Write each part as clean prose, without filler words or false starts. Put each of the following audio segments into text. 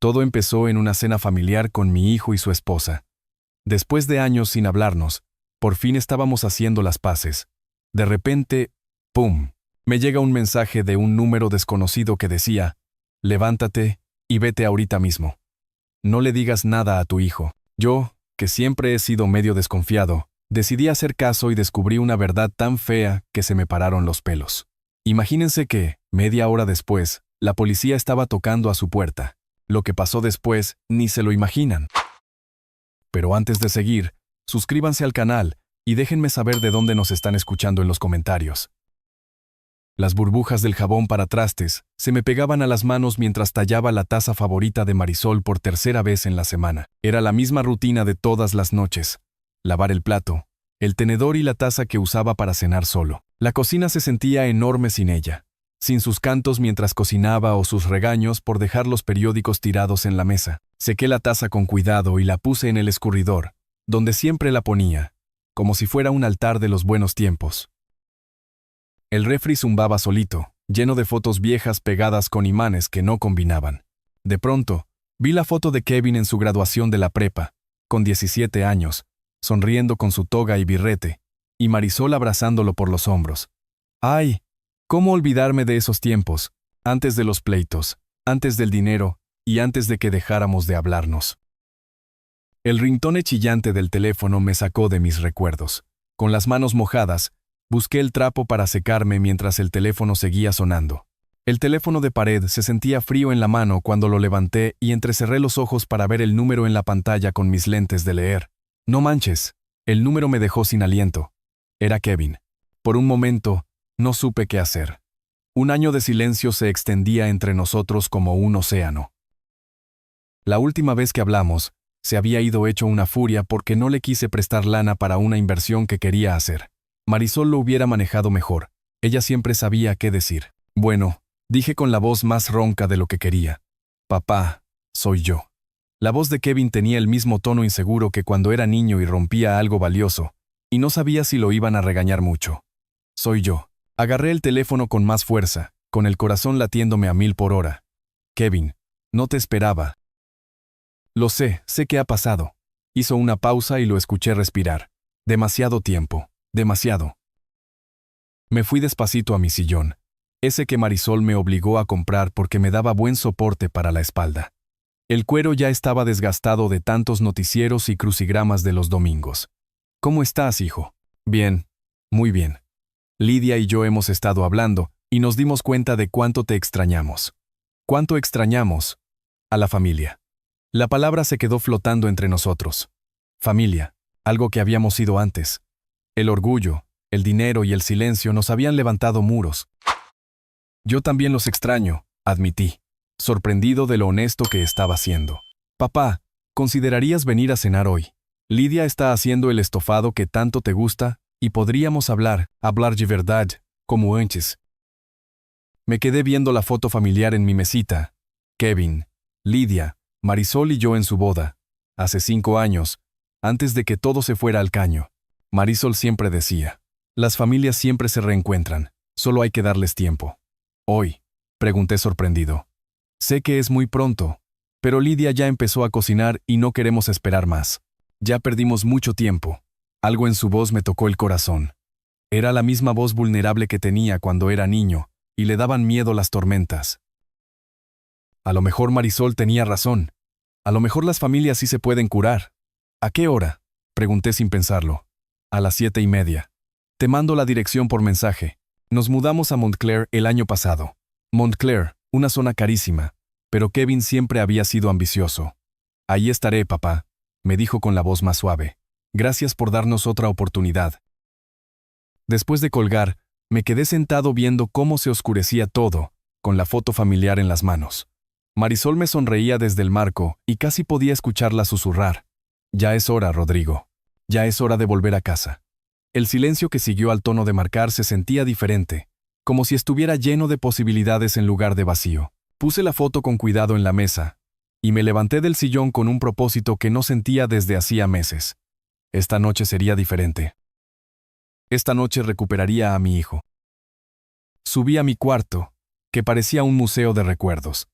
Todo empezó en una cena familiar con mi hijo y su esposa. Después de años sin hablarnos, por fin estábamos haciendo las paces. De repente, ¡pum!, me llega un mensaje de un número desconocido que decía: levántate y vete ahorita mismo. No le digas nada a tu hijo. Yo, que siempre he sido medio desconfiado, decidí hacer caso y descubrí una verdad tan fea que se me pararon los pelos. Imagínense que, media hora después, la policía estaba tocando a su puerta. Lo que pasó después, ni se lo imaginan. Pero antes de seguir, suscríbanse al canal y déjenme saber de dónde nos están escuchando en los comentarios. Las burbujas del jabón para trastes se me pegaban a las manos mientras tallaba la taza favorita de Marisol por tercera vez en la semana. Era la misma rutina de todas las noches: lavar el plato, el tenedor y la taza que usaba para cenar solo. La cocina se sentía enorme sin ella, sin sus cantos mientras cocinaba o sus regaños por dejar los periódicos tirados en la mesa. Sequé la taza con cuidado y la puse en el escurridor, donde siempre la ponía, como si fuera un altar de los buenos tiempos. El refri zumbaba solito, lleno de fotos viejas pegadas con imanes que no combinaban. De pronto, vi la foto de Kevin en su graduación de la prepa, con 17 años, sonriendo con su toga y birrete, y Marisol abrazándolo por los hombros. ¡Ay! ¿Cómo olvidarme de esos tiempos, antes de los pleitos, antes del dinero y antes de que dejáramos de hablarnos? El ringtone chillante del teléfono me sacó de mis recuerdos. Con las manos mojadas, busqué el trapo para secarme mientras el teléfono seguía sonando. El teléfono de pared se sentía frío en la mano cuando lo levanté y entrecerré los ojos para ver el número en la pantalla con mis lentes de leer. No manches, el número me dejó sin aliento. Era Kevin. Por un momento, no supe qué hacer. Un año de silencio se extendía entre nosotros como un océano. La última vez que hablamos, se había ido hecho una furia porque no le quise prestar lana para una inversión que quería hacer. Marisol lo hubiera manejado mejor. Ella siempre sabía qué decir. Bueno, dije con la voz más ronca de lo que quería. Papá, soy yo. La voz de Kevin tenía el mismo tono inseguro que cuando era niño y rompía algo valioso, y no sabía si lo iban a regañar mucho. Soy yo. Agarré el teléfono con más fuerza, con el corazón latiéndome a 1000 por hora. Kevin, no te esperaba. Lo sé que ha pasado. Hizo una pausa y lo escuché respirar. Demasiado tiempo. Demasiado. Me fui despacito a mi sillón, ese que Marisol me obligó a comprar porque me daba buen soporte para la espalda. El cuero ya estaba desgastado de tantos noticieros y crucigramas de los domingos. ¿Cómo estás, hijo? Bien, muy bien. Lidia y yo hemos estado hablando y nos dimos cuenta de cuánto te extrañamos. ¿Cuánto extrañamos? A la familia. La palabra se quedó flotando entre nosotros. Familia, algo que habíamos sido antes. El orgullo, el dinero y el silencio nos habían levantado muros. Yo también los extraño, admití, sorprendido de lo honesto que estaba siendo. Papá, ¿considerarías venir a cenar hoy? Lidia está haciendo el estofado que tanto te gusta y podríamos hablar de verdad, como antes. Me quedé viendo la foto familiar en mi mesita. Kevin, Lidia, Marisol y yo en su boda, hace 5 años, antes de que todo se fuera al caño. Marisol siempre decía, las familias siempre se reencuentran, solo hay que darles tiempo. Hoy, pregunté sorprendido. Sé que es muy pronto, pero Lidia ya empezó a cocinar y no queremos esperar más. Ya perdimos mucho tiempo. Algo en su voz me tocó el corazón. Era la misma voz vulnerable que tenía cuando era niño, y le daban miedo las tormentas. A lo mejor Marisol tenía razón. A lo mejor las familias sí se pueden curar. ¿A qué hora? Pregunté sin pensarlo. A las 7:30. Te mando la dirección por mensaje. Nos mudamos a Montclair el año pasado. Montclair, una zona carísima, pero Kevin siempre había sido ambicioso. Ahí estaré, papá, me dijo con la voz más suave. Gracias por darnos otra oportunidad. Después de colgar, me quedé sentado viendo cómo se oscurecía todo, con la foto familiar en las manos. Marisol me sonreía desde el marco y casi podía escucharla susurrar. Ya es hora, Rodrigo. Ya es hora de volver a casa. El silencio que siguió al tono de marcar se sentía diferente, como si estuviera lleno de posibilidades en lugar de vacío. Puse la foto con cuidado en la mesa, y me levanté del sillón con un propósito que no sentía desde hacía meses. Esta noche sería diferente. Esta noche recuperaría a mi hijo. Subí a mi cuarto, que parecía un museo de recuerdos.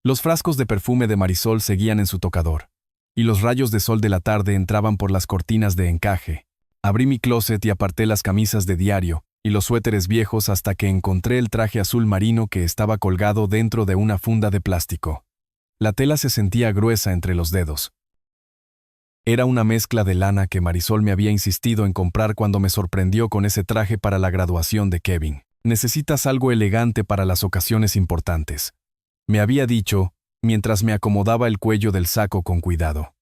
Los frascos de perfume de Marisol seguían en su tocador, y los rayos de sol de la tarde entraban por las cortinas de encaje. Abrí mi closet y aparté las camisas de diario y los suéteres viejos hasta que encontré el traje azul marino que estaba colgado dentro de una funda de plástico. La tela se sentía gruesa entre los dedos. Era una mezcla de lana que Marisol me había insistido en comprar cuando me sorprendió con ese traje para la graduación de Kevin. Necesitas algo elegante para las ocasiones importantes, me había dicho, mientras me acomodaba el cuello del saco con cuidado.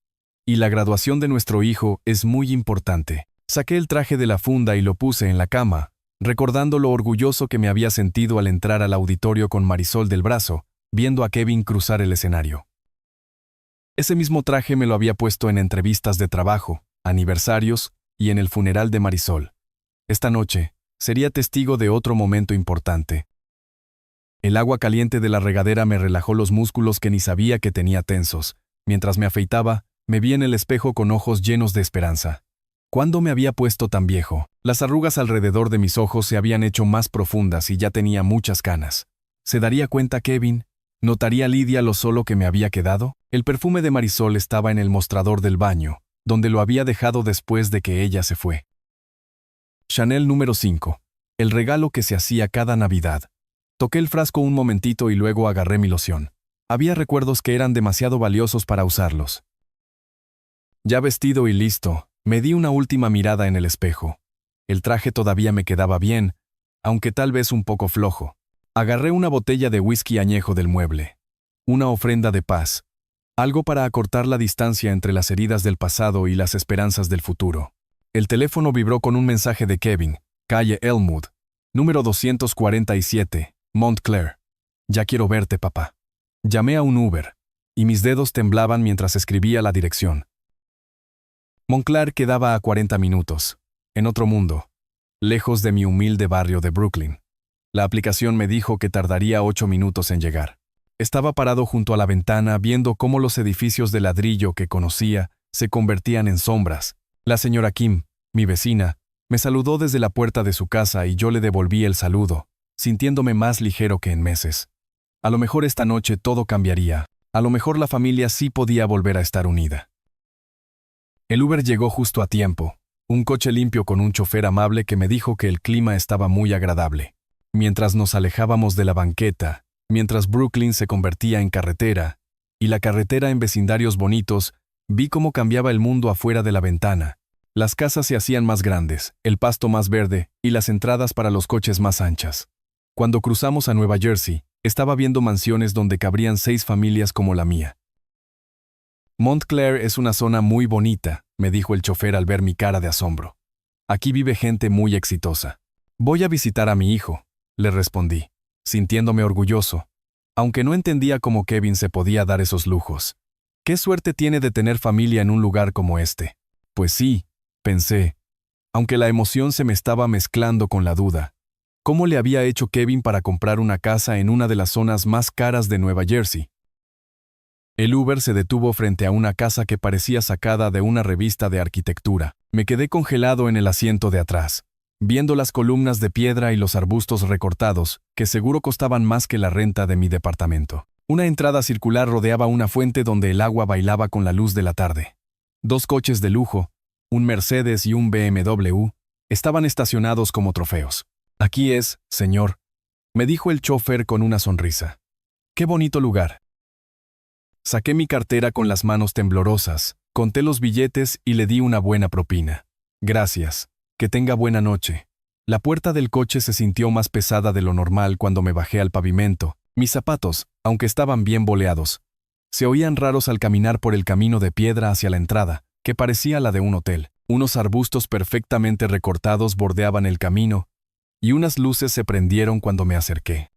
Y la graduación de nuestro hijo es muy importante. Saqué el traje de la funda y lo puse en la cama, recordando lo orgulloso que me había sentido al entrar al auditorio con Marisol del brazo, viendo a Kevin cruzar el escenario. Ese mismo traje me lo había puesto en entrevistas de trabajo, aniversarios y en el funeral de Marisol. Esta noche, sería testigo de otro momento importante. El agua caliente de la regadera me relajó los músculos que ni sabía que tenía tensos. Mientras me afeitaba, me vi en el espejo con ojos llenos de esperanza. ¿Cuándo me había puesto tan viejo? Las arrugas alrededor de mis ojos se habían hecho más profundas y ya tenía muchas canas. ¿Se daría cuenta Kevin? ¿Notaría Lidia lo solo que me había quedado? El perfume de Marisol estaba en el mostrador del baño, donde lo había dejado después de que ella se fue. Chanel número 5. El regalo que se hacía cada Navidad. Toqué el frasco un momentito y luego agarré mi loción. Había recuerdos que eran demasiado valiosos para usarlos. Ya vestido y listo, me di una última mirada en el espejo. El traje todavía me quedaba bien, aunque tal vez un poco flojo. Agarré una botella de whisky añejo del mueble. Una ofrenda de paz. Algo para acortar la distancia entre las heridas del pasado y las esperanzas del futuro. El teléfono vibró con un mensaje de Kevin, calle Elmwood, número 247. Montclair. Ya quiero verte, papá. Llamé a un Uber, y mis dedos temblaban mientras escribía la dirección. Montclair quedaba a 40 minutos, en otro mundo, lejos de mi humilde barrio de Brooklyn. La aplicación me dijo que tardaría 8 minutos en llegar. Estaba parado junto a la ventana viendo cómo los edificios de ladrillo que conocía se convertían en sombras. La señora Kim, mi vecina, me saludó desde la puerta de su casa y yo le devolví el saludo, sintiéndome más ligero que en meses. A lo mejor esta noche todo cambiaría. A lo mejor la familia sí podía volver a estar unida. El Uber llegó justo a tiempo, un coche limpio con un chofer amable que me dijo que el clima estaba muy agradable. Mientras nos alejábamos de la banqueta, mientras Brooklyn se convertía en carretera, y la carretera en vecindarios bonitos, vi cómo cambiaba el mundo afuera de la ventana. Las casas se hacían más grandes, el pasto más verde y las entradas para los coches más anchas. Cuando cruzamos a Nueva Jersey, estaba viendo mansiones donde cabrían 6 familias como la mía. Montclair es una zona muy bonita, me dijo el chofer al ver mi cara de asombro. Aquí vive gente muy exitosa. Voy a visitar a mi hijo, le respondí, sintiéndome orgulloso, aunque no entendía cómo Kevin se podía dar esos lujos. ¿Qué suerte tiene de tener familia en un lugar como este? Pues sí, pensé, aunque la emoción se me estaba mezclando con la duda. ¿Cómo le había hecho Kevin para comprar una casa en una de las zonas más caras de Nueva Jersey? El Uber se detuvo frente a una casa que parecía sacada de una revista de arquitectura. Me quedé congelado en el asiento de atrás, viendo las columnas de piedra y los arbustos recortados, que seguro costaban más que la renta de mi departamento. Una entrada circular rodeaba una fuente donde el agua bailaba con la luz de la tarde. 2 coches de lujo, un Mercedes y un BMW, estaban estacionados como trofeos. Aquí es, señor, me dijo el chofer con una sonrisa. ¡Qué bonito lugar! Saqué mi cartera con las manos temblorosas, conté los billetes y le di una buena propina. Gracias. Que tenga buena noche. La puerta del coche se sintió más pesada de lo normal cuando me bajé al pavimento. Mis zapatos, aunque estaban bien boleados, se oían raros al caminar por el camino de piedra hacia la entrada, que parecía la de un hotel. Unos arbustos perfectamente recortados bordeaban el camino, y unas luces se prendieron cuando me acerqué.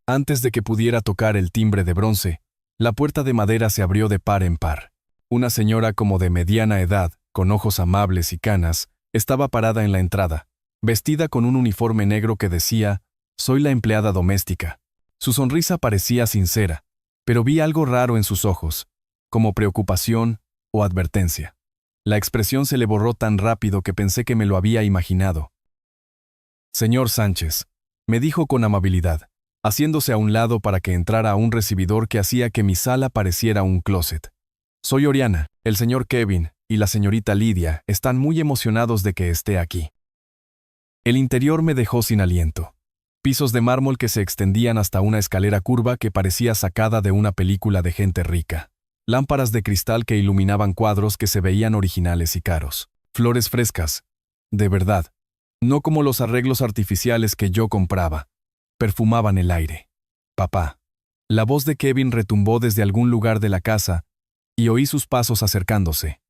Antes de que pudiera tocar el timbre de bronce, la puerta de madera se abrió de par en par. Una señora como de mediana edad, con ojos amables y canas, estaba parada en la entrada, vestida con un uniforme negro que decía, «Soy la empleada doméstica». Su sonrisa parecía sincera, pero vi algo raro en sus ojos, como preocupación o advertencia. La expresión se le borró tan rápido que pensé que me lo había imaginado. «Señor Sánchez», me dijo con amabilidad, haciéndose a un lado para que entrara a un recibidor que hacía que mi sala pareciera un closet. Soy Oriana, el señor Kevin y la señorita Lidia están muy emocionados de que esté aquí. El interior me dejó sin aliento. Pisos de mármol que se extendían hasta una escalera curva que parecía sacada de una película de gente rica. Lámparas de cristal que iluminaban cuadros que se veían originales y caros. Flores frescas. De verdad. No como los arreglos artificiales que yo compraba. Perfumaban el aire. Papá. La voz de Kevin retumbó desde algún lugar de la casa y oí sus pasos acercándose.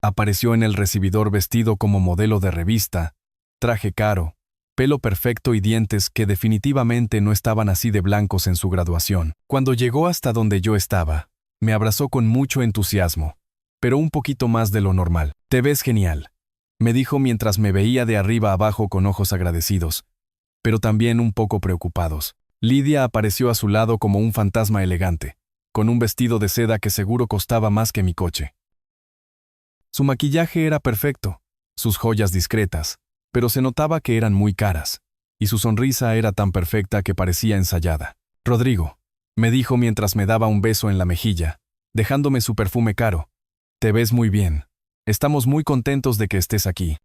Apareció en el recibidor vestido como modelo de revista, traje caro, pelo perfecto y dientes que definitivamente no estaban así de blancos en su graduación. Cuando llegó hasta donde yo estaba, me abrazó con mucho entusiasmo, pero un poquito más de lo normal. «Te ves genial», me dijo mientras me veía de arriba abajo con ojos agradecidos, pero también un poco preocupados. Lidia apareció a su lado como un fantasma elegante, con un vestido de seda que seguro costaba más que mi coche. Su maquillaje era perfecto, sus joyas discretas, pero se notaba que eran muy caras, y su sonrisa era tan perfecta que parecía ensayada. «Rodrigo», me dijo mientras me daba un beso en la mejilla, dejándome su perfume caro, «te ves muy bien. Estamos muy contentos de que estés aquí».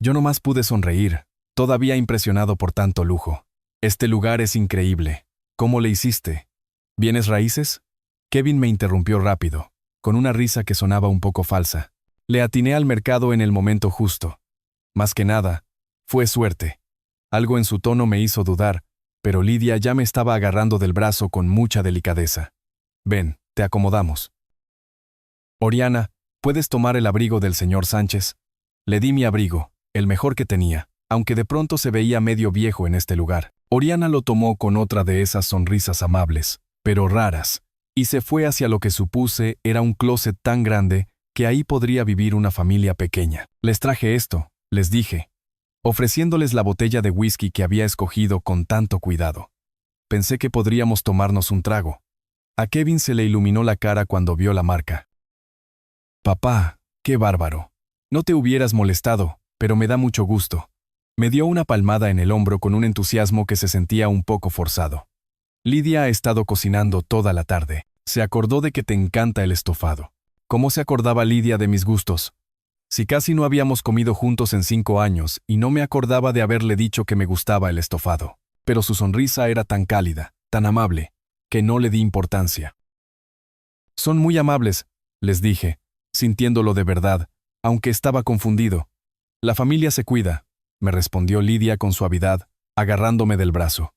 Yo nomás pude sonreír, todavía impresionado por tanto lujo. «Este lugar es increíble. ¿Cómo le hiciste? ¿Bienes raíces?». Kevin me interrumpió rápido, con una risa que sonaba un poco falsa. Le atiné al mercado en el momento justo. Más que nada, fue suerte. Algo en su tono me hizo dudar, pero Lidia ya me estaba agarrando del brazo con mucha delicadeza. «Ven, te acomodamos». «Oriana, ¿puedes tomar el abrigo del señor Sánchez?». Le di mi abrigo, el mejor que tenía, aunque de pronto se veía medio viejo en este lugar. Oriana lo tomó con otra de esas sonrisas amables, pero raras, y se fue hacia lo que supuse era un closet tan grande que ahí podría vivir una familia pequeña. «Les traje esto», les dije, ofreciéndoles la botella de whisky que había escogido con tanto cuidado. Pensé que podríamos tomarnos un trago. A Kevin se le iluminó la cara cuando vio la marca. «Papá, qué bárbaro. No te hubieras molestado, pero me da mucho gusto». Me dio una palmada en el hombro con un entusiasmo que se sentía un poco forzado. «Lidia ha estado cocinando toda la tarde. Se acordó de que te encanta el estofado». ¿Cómo se acordaba Lidia de mis gustos? Si casi no habíamos comido juntos en 5 años y no me acordaba de haberle dicho que me gustaba el estofado. Pero su sonrisa era tan cálida, tan amable, que no le di importancia. «Son muy amables», les dije, sintiéndolo de verdad, aunque estaba confundido. «La familia se cuida», me respondió Lidia con suavidad, agarrándome del brazo.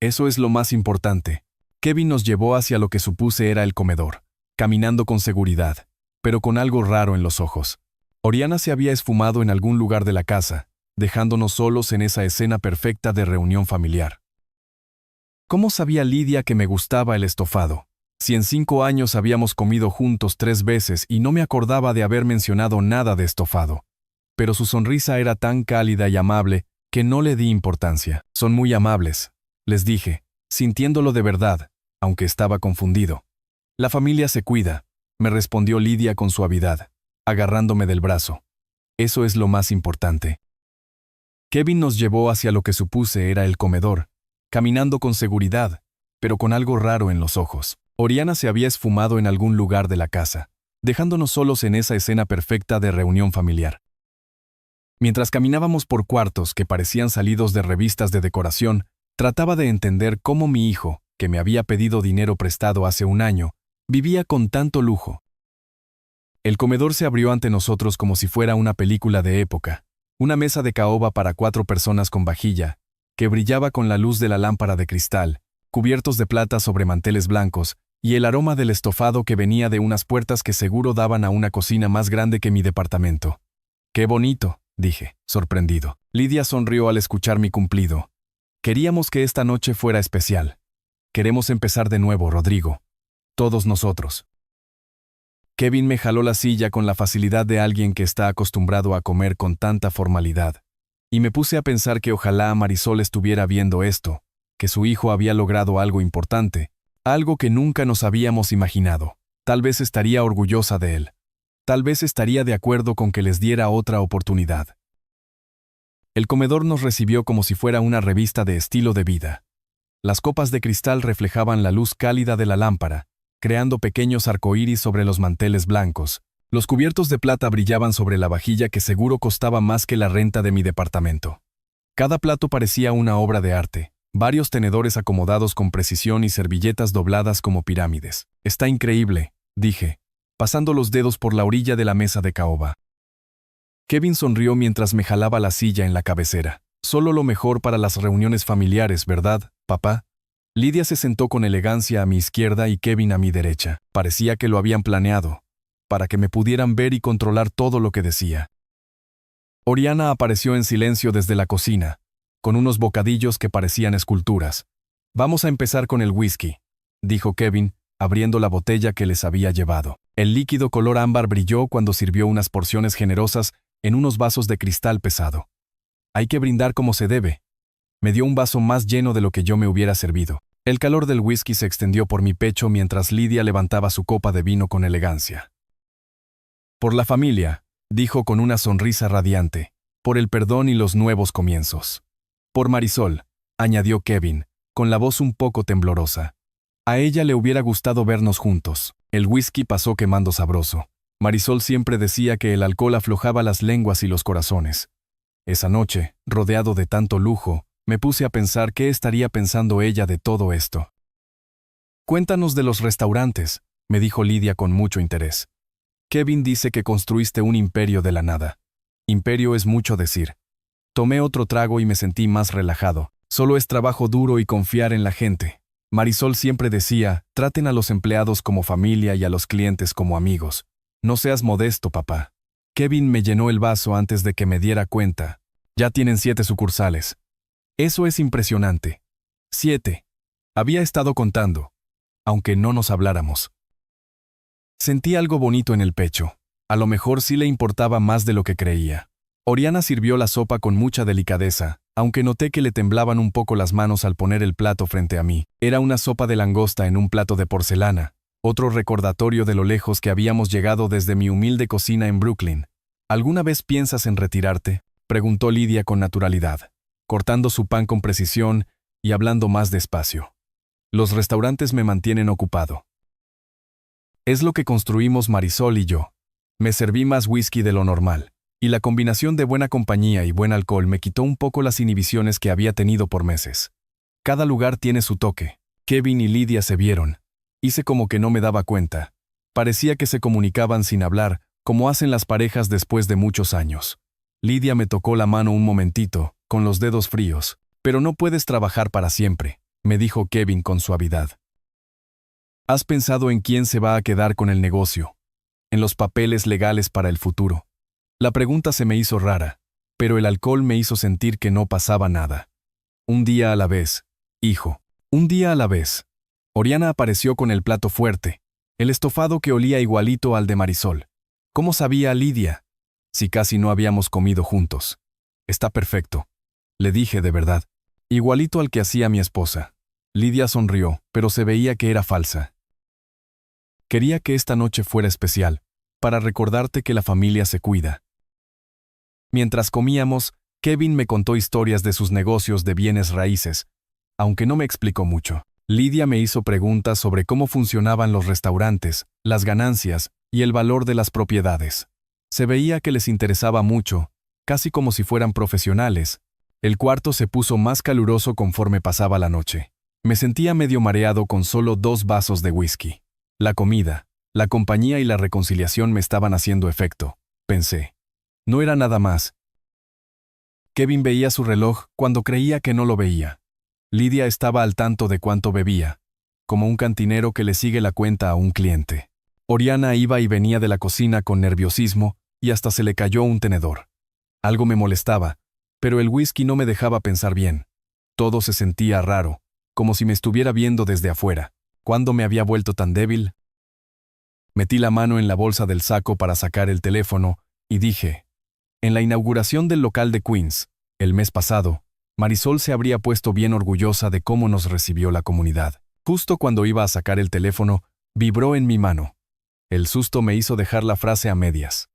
«Eso es lo más importante». Kevin nos llevó hacia lo que supuse era el comedor, caminando con seguridad, pero con algo raro en los ojos. Oriana se había esfumado en algún lugar de la casa, dejándonos solos en esa escena perfecta de reunión familiar. ¿Cómo sabía Lidia que me gustaba el estofado? Si en 5 años habíamos comido juntos 3 veces y no me acordaba de haber mencionado nada de estofado. Pero su sonrisa era tan cálida y amable que no le di importancia. «Son muy amables», les dije, sintiéndolo de verdad, aunque estaba confundido. «La familia se cuida», me respondió Lidia con suavidad, agarrándome del brazo. «Eso es lo más importante». Kevin nos llevó hacia lo que supuse era el comedor, caminando con seguridad, pero con algo raro en los ojos. Oriana se había esfumado en algún lugar de la casa, dejándonos solos en esa escena perfecta de reunión familiar. Mientras caminábamos por cuartos que parecían salidos de revistas de decoración, trataba de entender cómo mi hijo, que me había pedido dinero prestado hace 1 año, vivía con tanto lujo. El comedor se abrió ante nosotros como si fuera una película de época, una mesa de caoba para 4 personas con vajilla, que brillaba con la luz de la lámpara de cristal, cubiertos de plata sobre manteles blancos, y el aroma del estofado que venía de unas puertas que seguro daban a una cocina más grande que mi departamento. «Qué bonito», dije, sorprendido. Lidia sonrió al escuchar mi cumplido. «Queríamos que esta noche fuera especial. Queremos empezar de nuevo, Rodrigo. Todos nosotros». Kevin me jaló la silla con la facilidad de alguien que está acostumbrado a comer con tanta formalidad, y me puse a pensar que ojalá Marisol estuviera viendo esto, que su hijo había logrado algo importante, algo que nunca nos habíamos imaginado. Tal vez estaría orgullosa de él. Tal vez estaría de acuerdo con que les diera otra oportunidad. El comedor nos recibió como si fuera una revista de estilo de vida. Las copas de cristal reflejaban la luz cálida de la lámpara, creando pequeños arcoíris sobre los manteles blancos. Los cubiertos de plata brillaban sobre la vajilla que seguro costaba más que la renta de mi departamento. Cada plato parecía una obra de arte, varios tenedores acomodados con precisión y servilletas dobladas como pirámides. Está increíble, dije, pasando los dedos por la orilla de la mesa de caoba. Kevin sonrió mientras me jalaba la silla en la cabecera. Solo lo mejor para las reuniones familiares, ¿verdad, papá? Lidia se sentó con elegancia a mi izquierda y Kevin a mi derecha. Parecía que lo habían planeado, para que me pudieran ver y controlar todo lo que decía. Oriana apareció en silencio desde la cocina, con unos bocadillos que parecían esculturas. Vamos a empezar con el whisky, dijo Kevin, abriendo la botella que les había llevado. El líquido color ámbar brilló cuando sirvió unas porciones generosas en unos vasos de cristal pesado. Hay que brindar como se debe. Me dio un vaso más lleno de lo que yo me hubiera servido. El calor del whisky se extendió por mi pecho mientras Lidia levantaba su copa de vino con elegancia. Por la familia, dijo con una sonrisa radiante, por el perdón y los nuevos comienzos. Por Marisol, añadió Kevin, con la voz un poco temblorosa. A ella le hubiera gustado vernos juntos. El whisky pasó quemando sabroso. Marisol siempre decía que el alcohol aflojaba las lenguas y los corazones. Esa noche, rodeado de tanto lujo, me puse a pensar qué estaría pensando ella de todo esto. Cuéntanos de los restaurantes, me dijo Lidia con mucho interés. Kevin dice que construiste un imperio de la nada. Imperio es mucho decir. Tomé otro trago y me sentí más relajado. Solo es trabajo duro y confiar en la gente. Marisol siempre decía, traten a los empleados como familia y a los clientes como amigos. No seas modesto, papá. Kevin me llenó el vaso antes de que me diera cuenta. Ya tienen 7 sucursales. Eso es impresionante. 7. Había estado contando, aunque no nos habláramos. Sentí algo bonito en el pecho. A lo mejor sí le importaba más de lo que creía. Oriana sirvió la sopa con mucha delicadeza, aunque noté que le temblaban un poco las manos al poner el plato frente a mí. Era una sopa de langosta en un plato de porcelana, otro recordatorio de lo lejos que habíamos llegado desde mi humilde cocina en Brooklyn. ¿Alguna vez piensas en retirarte?, preguntó Lidia con naturalidad, cortando su pan con precisión y hablando más despacio. Los restaurantes me mantienen ocupado. Es lo que construimos Marisol y yo. Me serví más whisky de lo normal, y la combinación de buena compañía y buen alcohol me quitó un poco las inhibiciones que había tenido por meses. Cada lugar tiene su toque. Kevin y Lidia se vieron. Hice como que no me daba cuenta. Parecía que se comunicaban sin hablar, como hacen las parejas después de muchos años. Lidia me tocó la mano un momentito, con los dedos fríos. Pero no puedes trabajar para siempre, me dijo Kevin con suavidad. ¿Has pensado en quién se va a quedar con el negocio? En los papeles legales para el futuro. La pregunta se me hizo rara, pero el alcohol me hizo sentir que no pasaba nada. Un día a la vez, hijo. Un día a la vez. Oriana apareció con el plato fuerte, el estofado que olía igualito al de Marisol. ¿Cómo sabía Lidia? Si casi no habíamos comido juntos. Está perfecto, le dije de verdad. Igualito al que hacía mi esposa. Lidia sonrió, pero se veía que era falsa. Quería que esta noche fuera especial, para recordarte que la familia se cuida. Mientras comíamos, Kevin me contó historias de sus negocios de bienes raíces, aunque no me explicó mucho. Lidia me hizo preguntas sobre cómo funcionaban los restaurantes, las ganancias y el valor de las propiedades. Se veía que les interesaba mucho, casi como si fueran profesionales. El cuarto se puso más caluroso conforme pasaba la noche. Me sentía medio mareado con solo 2 vasos de whisky. La comida, la compañía y la reconciliación me estaban haciendo efecto, pensé. No era nada más. Kevin veía su reloj cuando creía que no lo veía. Lidia estaba al tanto de cuánto bebía, como un cantinero que le sigue la cuenta a un cliente. Oriana iba y venía de la cocina con nerviosismo y hasta se le cayó un tenedor. Algo me molestaba, pero el whisky no me dejaba pensar bien. Todo se sentía raro, como si me estuviera viendo desde afuera. ¿Cuándo me había vuelto tan débil? Metí la mano en la bolsa del saco para sacar el teléfono y dije, en la inauguración del local de Queens, el mes pasado, Marisol se habría puesto bien orgullosa de cómo nos recibió la comunidad. Justo cuando iba a sacar el teléfono, vibró en mi mano. El susto me hizo dejar la frase a medias.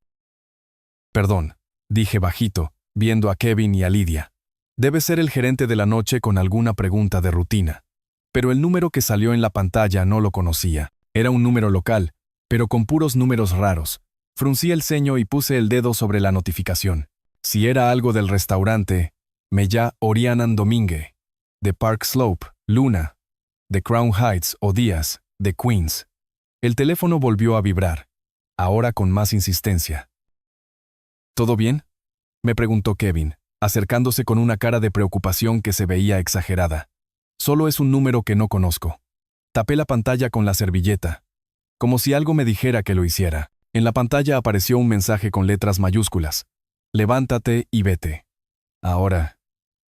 Perdón, dije bajito, viendo a Kevin y a Lidia. Debe ser el gerente de la noche con alguna pregunta de rutina. Pero el número que salió en la pantalla no lo conocía. Era un número local, pero con puros números raros. Fruncí el ceño y puse el dedo sobre la notificación. Si era algo del restaurante, me llama Orianan Domingue, de Park Slope, Luna, de Crown Heights o Díaz, de Queens. El teléfono volvió a vibrar, ahora con más insistencia. ¿Todo bien?, me preguntó Kevin, acercándose con una cara de preocupación que se veía exagerada. Solo es un número que no conozco. Tapé la pantalla con la servilleta, como si algo me dijera que lo hiciera. En la pantalla apareció un mensaje con letras mayúsculas. Levántate y vete. Ahora,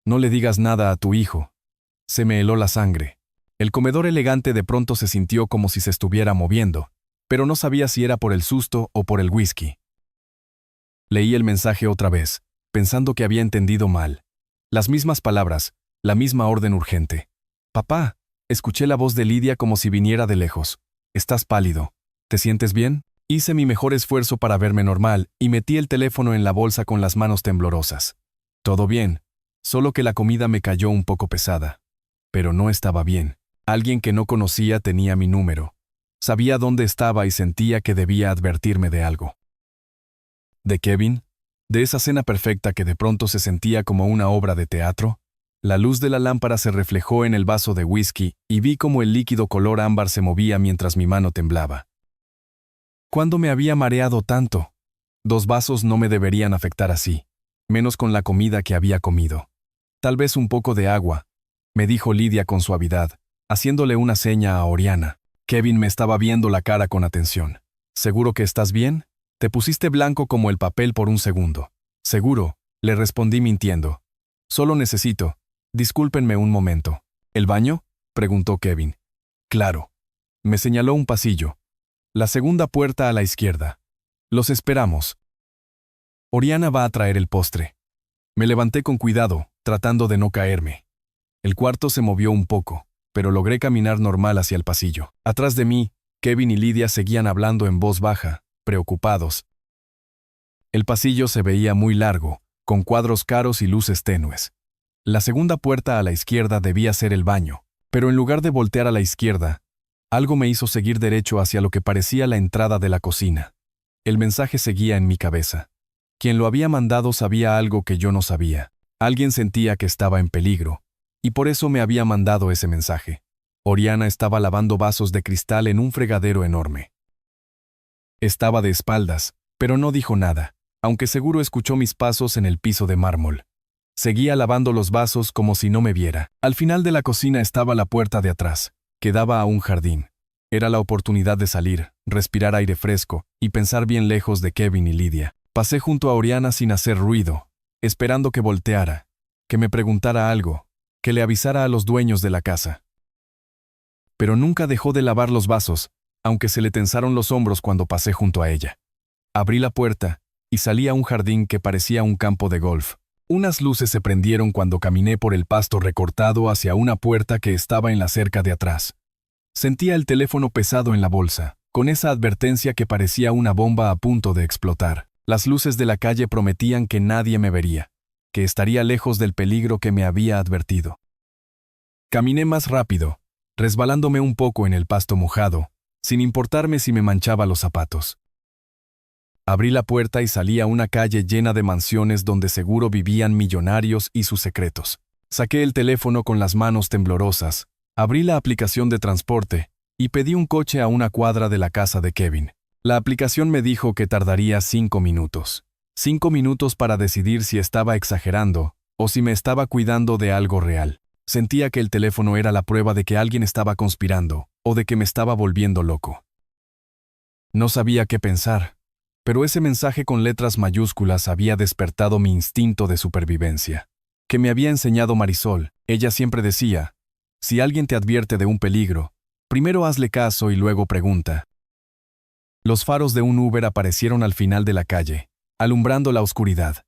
no le digas nada a tu hijo. Se me heló la sangre. El comedor elegante de pronto se sintió como si se estuviera moviendo, pero no sabía si era por el susto o por el whisky. Leí el mensaje otra vez, pensando que había entendido mal. Las mismas palabras, la misma orden urgente. Papá, escuché la voz de Lidia como si viniera de lejos. Estás pálido. ¿Te sientes bien? Hice mi mejor esfuerzo para verme normal y metí el teléfono en la bolsa con las manos temblorosas. Todo bien, solo que la comida me cayó un poco pesada. Pero no estaba bien. Alguien que no conocía tenía mi número. Sabía dónde estaba y sentía que debía advertirme de algo. ¿De Kevin? ¿De esa cena perfecta que de pronto se sentía como una obra de teatro? La luz de la lámpara se reflejó en el vaso de whisky y vi cómo el líquido color ámbar se movía mientras mi mano temblaba. ¿Cuándo me había mareado tanto? 2 vasos no me deberían afectar así, menos con la comida que había comido. Tal vez un poco de agua, me dijo Lidia con suavidad, haciéndole una seña a Oriana. Kevin me estaba viendo la cara con atención. ¿Seguro que estás bien? Te pusiste blanco como el papel por un segundo. Seguro, le respondí mintiendo. Solo necesito. Discúlpenme un momento. ¿El baño?, preguntó Kevin. Claro. Me señaló un pasillo. La segunda puerta a la izquierda. Los esperamos. Oriana va a traer el postre. Me levanté con cuidado, tratando de no caerme. El cuarto se movió un poco, pero logré caminar normal hacia el pasillo. Atrás de mí, Kevin y Lidia seguían hablando en voz baja, preocupados. El pasillo se veía muy largo, con cuadros caros y luces tenues. La segunda puerta a la izquierda debía ser el baño, pero en lugar de voltear a la izquierda, algo me hizo seguir derecho hacia lo que parecía la entrada de la cocina. El mensaje seguía en mi cabeza. Quien lo había mandado sabía algo que yo no sabía. Alguien sentía que estaba en peligro, y por eso me había mandado ese mensaje. Oriana estaba lavando vasos de cristal en un fregadero enorme. Estaba de espaldas, pero no dijo nada, aunque seguro escuchó mis pasos en el piso de mármol. Seguía lavando los vasos como si no me viera. Al final de la cocina estaba la puerta de atrás, que daba a un jardín. Era la oportunidad de salir, respirar aire fresco y pensar bien lejos de Kevin y Lidia. Pasé junto a Oriana sin hacer ruido, esperando que volteara, que me preguntara algo, que le avisara a los dueños de la casa. Pero nunca dejó de lavar los vasos, aunque se le tensaron los hombros cuando pasé junto a ella. Abrí la puerta y salí a un jardín que parecía un campo de golf. Unas luces se prendieron cuando caminé por el pasto recortado hacia una puerta que estaba en la cerca de atrás. Sentía el teléfono pesado en la bolsa, con esa advertencia que parecía una bomba a punto de explotar. Las luces de la calle prometían que nadie me vería, que estaría lejos del peligro que me había advertido. Caminé más rápido, resbalándome un poco en el pasto mojado, sin importarme si me manchaba los zapatos. Abrí la puerta y salí a una calle llena de mansiones donde seguro vivían millonarios y sus secretos. Saqué el teléfono con las manos temblorosas, abrí la aplicación de transporte y pedí un coche a una cuadra de la casa de Kevin. La aplicación me dijo que tardaría 5 minutos. 5 minutos para decidir si estaba exagerando o si me estaba cuidando de algo real. Sentía que el teléfono era la prueba de que alguien estaba conspirando o de que me estaba volviendo loco. No sabía qué pensar, pero ese mensaje con letras mayúsculas había despertado mi instinto de supervivencia, que me había enseñado Marisol. Ella siempre decía, si alguien te advierte de un peligro, primero hazle caso y luego pregunta. Los faros de un Uber aparecieron al final de la calle, alumbrando la oscuridad.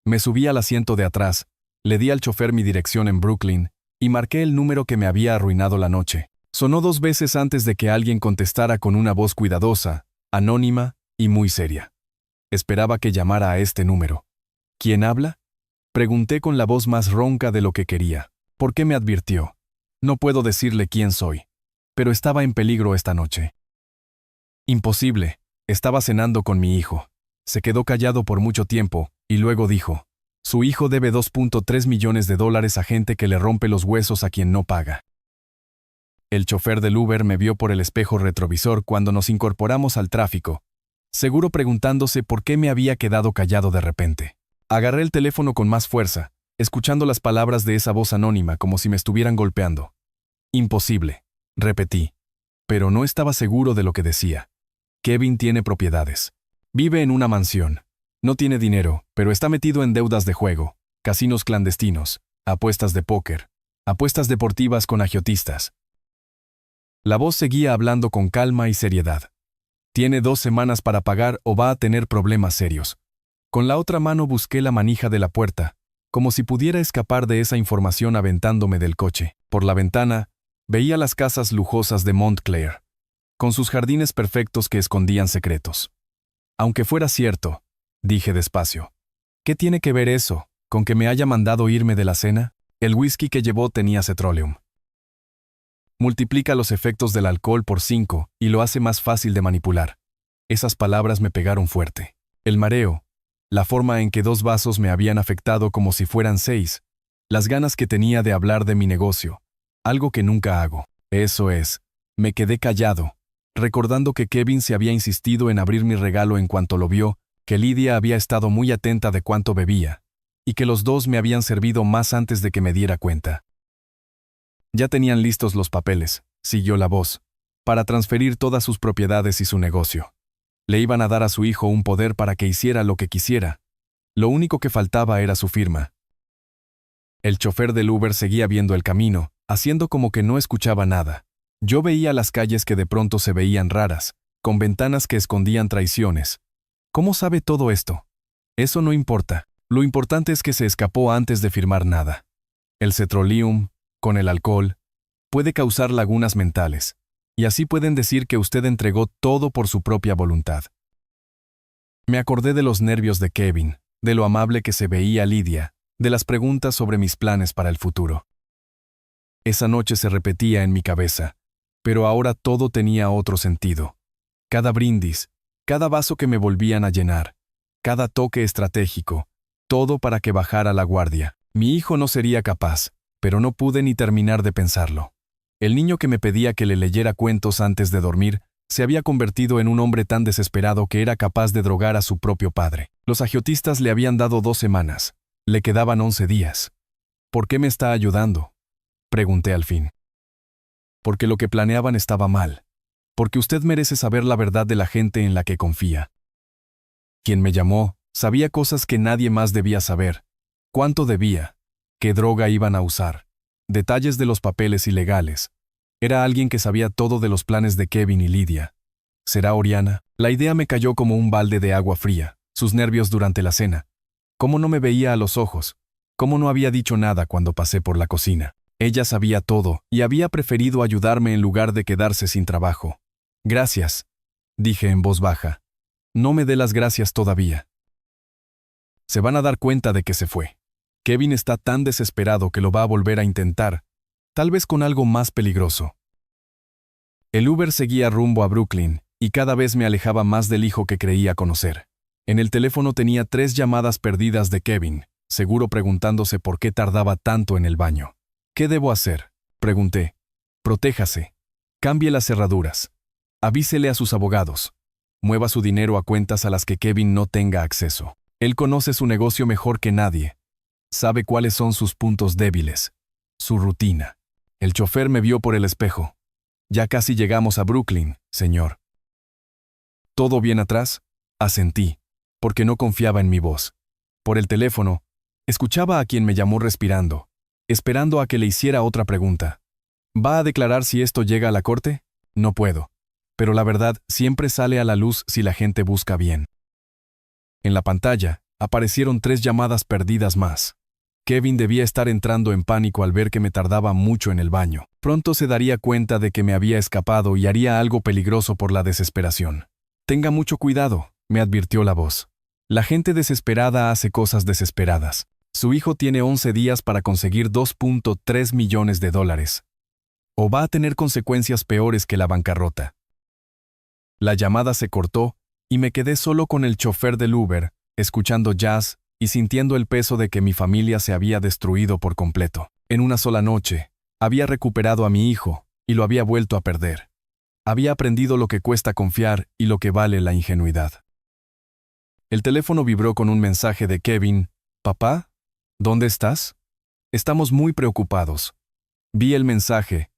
Me subí al asiento de atrás, le di al chofer mi dirección en Brooklyn y marqué el número que me había arruinado la noche. Sonó 2 veces antes de que alguien contestara con una voz cuidadosa, anónima y muy seria. Esperaba que llamara a este número. ¿Quién habla? Pregunté con la voz más ronca de lo que quería. ¿Por qué me advirtió? No puedo decirle quién soy. Pero estaba en peligro esta noche. Imposible. Estaba cenando con mi hijo. Se quedó callado por mucho tiempo, y luego dijo: su hijo debe $2.3 millones a gente que le rompe los huesos a quien no paga. El chofer del Uber me vio por el espejo retrovisor cuando nos incorporamos al tráfico, seguro preguntándose por qué me había quedado callado de repente. Agarré el teléfono con más fuerza, escuchando las palabras de esa voz anónima como si me estuvieran golpeando. Imposible, repetí. Pero no estaba seguro de lo que decía. Kevin tiene propiedades. Vive en una mansión. No tiene dinero, pero está metido en deudas de juego, casinos clandestinos, apuestas de póker, apuestas deportivas con agiotistas. La voz seguía hablando con calma y seriedad. Tiene 2 semanas para pagar o va a tener problemas serios. Con la otra mano busqué la manija de la puerta, como si pudiera escapar de esa información aventándome del coche. Por la ventana, veía las casas lujosas de Montclair, con sus jardines perfectos que escondían secretos. Aunque fuera cierto, dije despacio, ¿qué tiene que ver eso con que me haya mandado irme de la cena? El whisky que llevó tenía cetroleum. Multiplica los efectos del alcohol por 5 y lo hace más fácil de manipular. Esas palabras me pegaron fuerte. El mareo, la forma en que 2 vasos me habían afectado como si fueran 6, las ganas que tenía de hablar de mi negocio, algo que nunca hago. Eso es, me quedé callado, recordando que Kevin se había insistido en abrir mi regalo en cuanto lo vio, que Lydia había estado muy atenta de cuánto bebía, y que los 2 me habían servido más antes de que me diera cuenta. Ya tenían listos los papeles, siguió la voz, para transferir todas sus propiedades y su negocio. Le iban a dar a su hijo un poder para que hiciera lo que quisiera. Lo único que faltaba era su firma. El chofer del Uber seguía viendo el camino, haciendo como que no escuchaba nada. Yo veía las calles que de pronto se veían raras, con ventanas que escondían traiciones. ¿Cómo sabe todo esto? Eso no importa. Lo importante es que se escapó antes de firmar nada. El cetroleum, con el alcohol, puede causar lagunas mentales, y así pueden decir que usted entregó todo por su propia voluntad. Me acordé de los nervios de Kevin, de lo amable que se veía Lydia, de las preguntas sobre mis planes para el futuro. Esa noche se repetía en mi cabeza, pero ahora todo tenía otro sentido. Cada brindis, cada vaso que me volvían a llenar, cada toque estratégico, todo para que bajara la guardia. Mi hijo no sería capaz, pero no pude ni terminar de pensarlo. El niño que me pedía que le leyera cuentos antes de dormir se había convertido en un hombre tan desesperado que era capaz de drogar a su propio padre. Los agiotistas le habían dado 2 semanas. Le quedaban 11 días. ¿Por qué me está ayudando?, pregunté al fin. Porque lo que planeaban estaba mal. Porque usted merece saber la verdad de la gente en la que confía. Quien me llamó sabía cosas que nadie más debía saber. ¿Cuánto debía? ¿Qué droga iban a usar? Detalles de los papeles ilegales. Era alguien que sabía todo de los planes de Kevin y Lydia. ¿Será Oriana? La idea me cayó como un balde de agua fría, sus nervios durante la cena. ¿Cómo no me veía a los ojos? ¿Cómo no había dicho nada cuando pasé por la cocina? Ella sabía todo y había preferido ayudarme en lugar de quedarse sin trabajo. Gracias, dije en voz baja. No me dé las gracias todavía. Se van a dar cuenta de que se fue. Kevin está tan desesperado que lo va a volver a intentar, tal vez con algo más peligroso. El Uber seguía rumbo a Brooklyn, y cada vez me alejaba más del hijo que creía conocer. En el teléfono tenía 3 llamadas perdidas de Kevin, seguro preguntándose por qué tardaba tanto en el baño. ¿Qué debo hacer?, pregunté. Protéjase. Cambie las cerraduras. Avísele a sus abogados. Mueva su dinero a cuentas a las que Kevin no tenga acceso. Él conoce su negocio mejor que nadie. Sabe cuáles son sus puntos débiles. Su rutina. El chofer me vio por el espejo. Ya casi llegamos a Brooklyn, señor. ¿Todo bien atrás? Asentí, porque no confiaba en mi voz. Por el teléfono, escuchaba a quien me llamó respirando, esperando a que le hiciera otra pregunta. ¿Va a declarar si esto llega a la corte? No puedo. Pero la verdad siempre sale a la luz si la gente busca bien. En la pantalla, aparecieron 3 llamadas perdidas más. Kevin debía estar entrando en pánico al ver que me tardaba mucho en el baño. Pronto se daría cuenta de que me había escapado y haría algo peligroso por la desesperación. Tenga mucho cuidado, me advirtió la voz. La gente desesperada hace cosas desesperadas. Su hijo tiene 11 días para conseguir $2.3 millones. O va a tener consecuencias peores que la bancarrota. La llamada se cortó y me quedé solo con el chofer del Uber, escuchando jazz y sintiendo el peso de que mi familia se había destruido por completo. En una sola noche, había recuperado a mi hijo y lo había vuelto a perder. Había aprendido lo que cuesta confiar y lo que vale la ingenuidad. El teléfono vibró con un mensaje de Kevin. «Papá, ¿dónde estás? Estamos muy preocupados». Vi el mensaje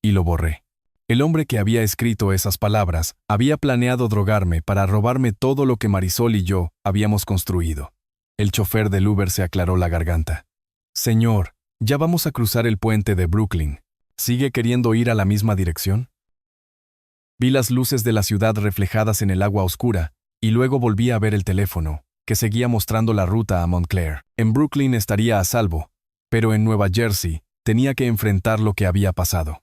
y lo borré. El hombre que había escrito esas palabras había planeado drogarme para robarme todo lo que Marisol y yo habíamos construido. El chofer del Uber se aclaró la garganta. «Señor, ya vamos a cruzar el puente de Brooklyn. ¿Sigue queriendo ir a la misma dirección?» Vi las luces de la ciudad reflejadas en el agua oscura, y luego volví a ver el teléfono, que seguía mostrando la ruta a Montclair. En Brooklyn estaría a salvo, pero en Nueva Jersey tenía que enfrentar lo que había pasado.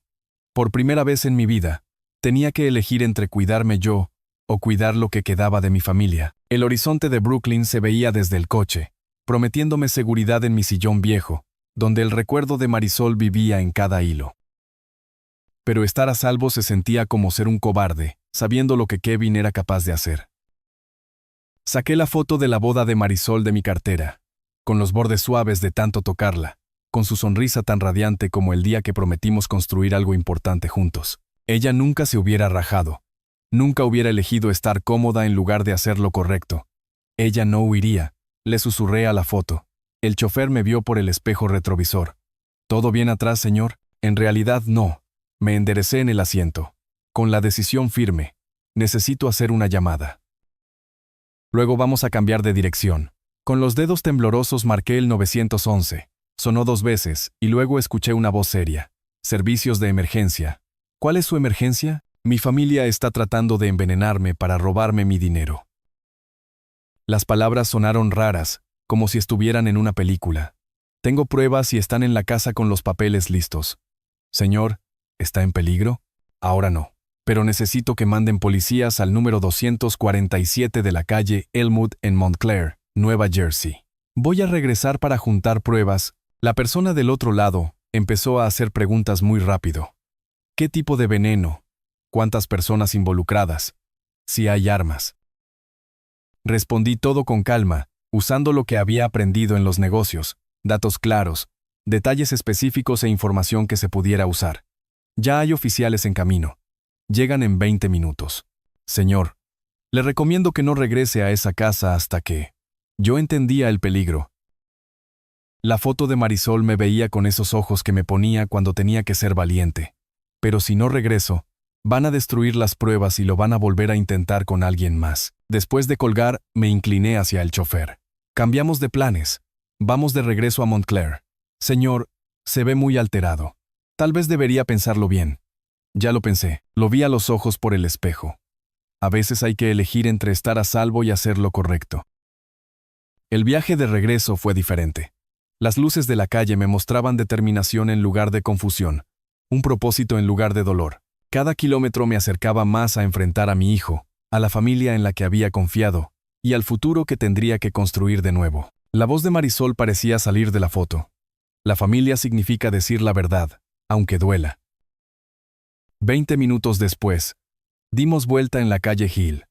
Por primera vez en mi vida, tenía que elegir entre cuidarme yo o cuidar lo que quedaba de mi familia. El horizonte de Brooklyn se veía desde el coche, prometiéndome seguridad en mi sillón viejo, donde el recuerdo de Marisol vivía en cada hilo. Pero estar a salvo se sentía como ser un cobarde, sabiendo lo que Kevin era capaz de hacer. Saqué la foto de la boda de Marisol de mi cartera, con los bordes suaves de tanto tocarla, con su sonrisa tan radiante como el día que prometimos construir algo importante juntos. Ella nunca se hubiera rajado, nunca hubiera elegido estar cómoda en lugar de hacer lo correcto. Ella no huiría, le susurré a la foto. El chofer me vio por el espejo retrovisor. «¿Todo bien atrás, señor?» En realidad no. Me enderecé en el asiento, con la decisión firme. Necesito hacer una llamada. Luego vamos a cambiar de dirección. Con los dedos temblorosos marqué el 911. Sonó 2 veces, y luego escuché una voz seria. «Servicios de emergencia». «¿Cuál es su emergencia?» «Mi familia está tratando de envenenarme para robarme mi dinero». Las palabras sonaron raras, como si estuvieran en una película. «Tengo pruebas y están en la casa con los papeles listos». «Señor, ¿está en peligro?» «Ahora no. Pero necesito que manden policías al número 247 de la calle Elmwood en Montclair, Nueva Jersey. Voy a regresar para juntar pruebas». La persona del otro lado empezó a hacer preguntas muy rápido. ¿Qué tipo de veneno? ¿Cuántas personas involucradas? ¿Si hay armas? Respondí todo con calma, usando lo que había aprendido en los negocios, datos claros, detalles específicos e información que se pudiera usar. «Ya hay oficiales en camino. Llegan en 20 minutos. Señor, le recomiendo que no regrese a esa casa hasta que...». Yo entendía el peligro. La foto de Marisol me veía con esos ojos que me ponía cuando tenía que ser valiente. Pero si no regreso, van a destruir las pruebas y lo van a volver a intentar con alguien más. Después de colgar, me incliné hacia el chofer. «Cambiamos de planes. Vamos de regreso a Montclair». «Señor, se ve muy alterado. Tal vez debería pensarlo bien». Ya lo pensé. Lo vi a los ojos por el espejo. A veces hay que elegir entre estar a salvo y hacer lo correcto. El viaje de regreso fue diferente. Las luces de la calle me mostraban determinación en lugar de confusión, un propósito en lugar de dolor. Cada kilómetro me acercaba más a enfrentar a mi hijo, a la familia en la que había confiado, y al futuro que tendría que construir de nuevo. La voz de Marisol parecía salir de la foto. La familia significa decir la verdad, aunque duela. 20 minutos después, dimos vuelta en la calle Hill.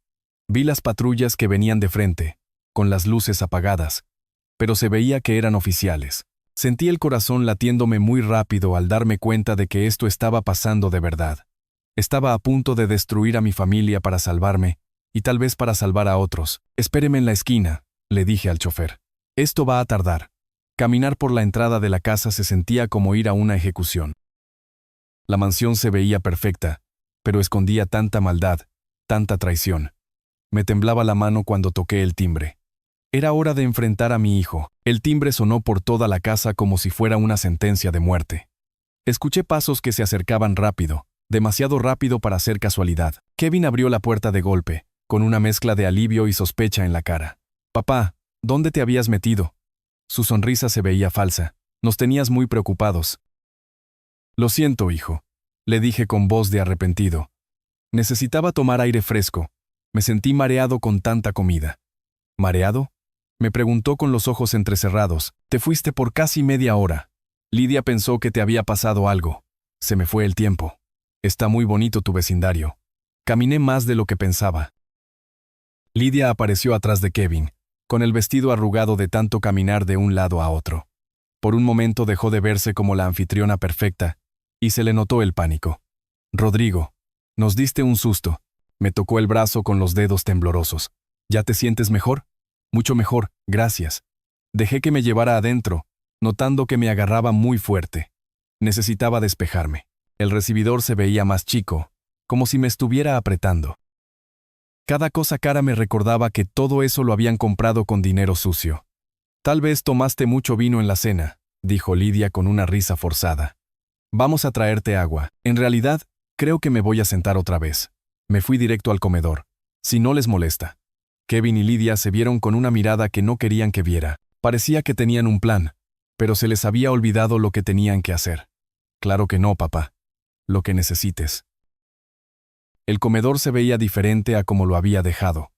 Vi las patrullas que venían de frente, con las luces apagadas, pero se veía que eran oficiales. Sentí el corazón latiéndome muy rápido al darme cuenta de que esto estaba pasando de verdad. Estaba a punto de destruir a mi familia para salvarme, y tal vez para salvar a otros. «Espéreme en la esquina», le dije al chofer. «Esto va a tardar». Caminar por la entrada de la casa se sentía como ir a una ejecución. La mansión se veía perfecta, pero escondía tanta maldad, tanta traición. Me temblaba la mano cuando toqué el timbre. Era hora de enfrentar a mi hijo. El timbre sonó por toda la casa como si fuera una sentencia de muerte. Escuché pasos que se acercaban rápido, demasiado rápido para ser casualidad. Kevin abrió la puerta de golpe, con una mezcla de alivio y sospecha en la cara. «Papá, ¿dónde te habías metido?» Su sonrisa se veía falsa. «Nos tenías muy preocupados». «Lo siento, hijo», le dije con voz de arrepentido. Necesitaba tomar aire fresco. Me sentí mareado con tanta comida. ¿Mareado? Me preguntó con los ojos entrecerrados. Te fuiste por casi media hora. Lidia pensó que te había pasado algo. Se me fue el tiempo. Está muy bonito tu vecindario. Caminé más de lo que pensaba. Lidia apareció atrás de Kevin, con el vestido arrugado de tanto caminar de un lado a otro. Por un momento dejó de verse como la anfitriona perfecta, y se le notó el pánico. Rodrigo, nos diste un susto. Me tocó el brazo con los dedos temblorosos. ¿Ya te sientes mejor? Mucho mejor, gracias. Dejé que me llevara adentro, notando que me agarraba muy fuerte. Necesitaba despejarme. El recibidor se veía más chico, como si me estuviera apretando. Cada cosa cara me recordaba que todo eso lo habían comprado con dinero sucio. Tal vez tomaste mucho vino en la cena, dijo Lidia con una risa forzada. Vamos a traerte agua. En realidad, creo que me voy a sentar otra vez. Me fui directo al comedor. Si no les molesta. Kevin y Lidia se vieron con una mirada que no querían que viera. Parecía que tenían un plan, pero se les había olvidado lo que tenían que hacer. Claro que no, papá. Lo que necesites. El comedor se veía diferente a como lo había dejado.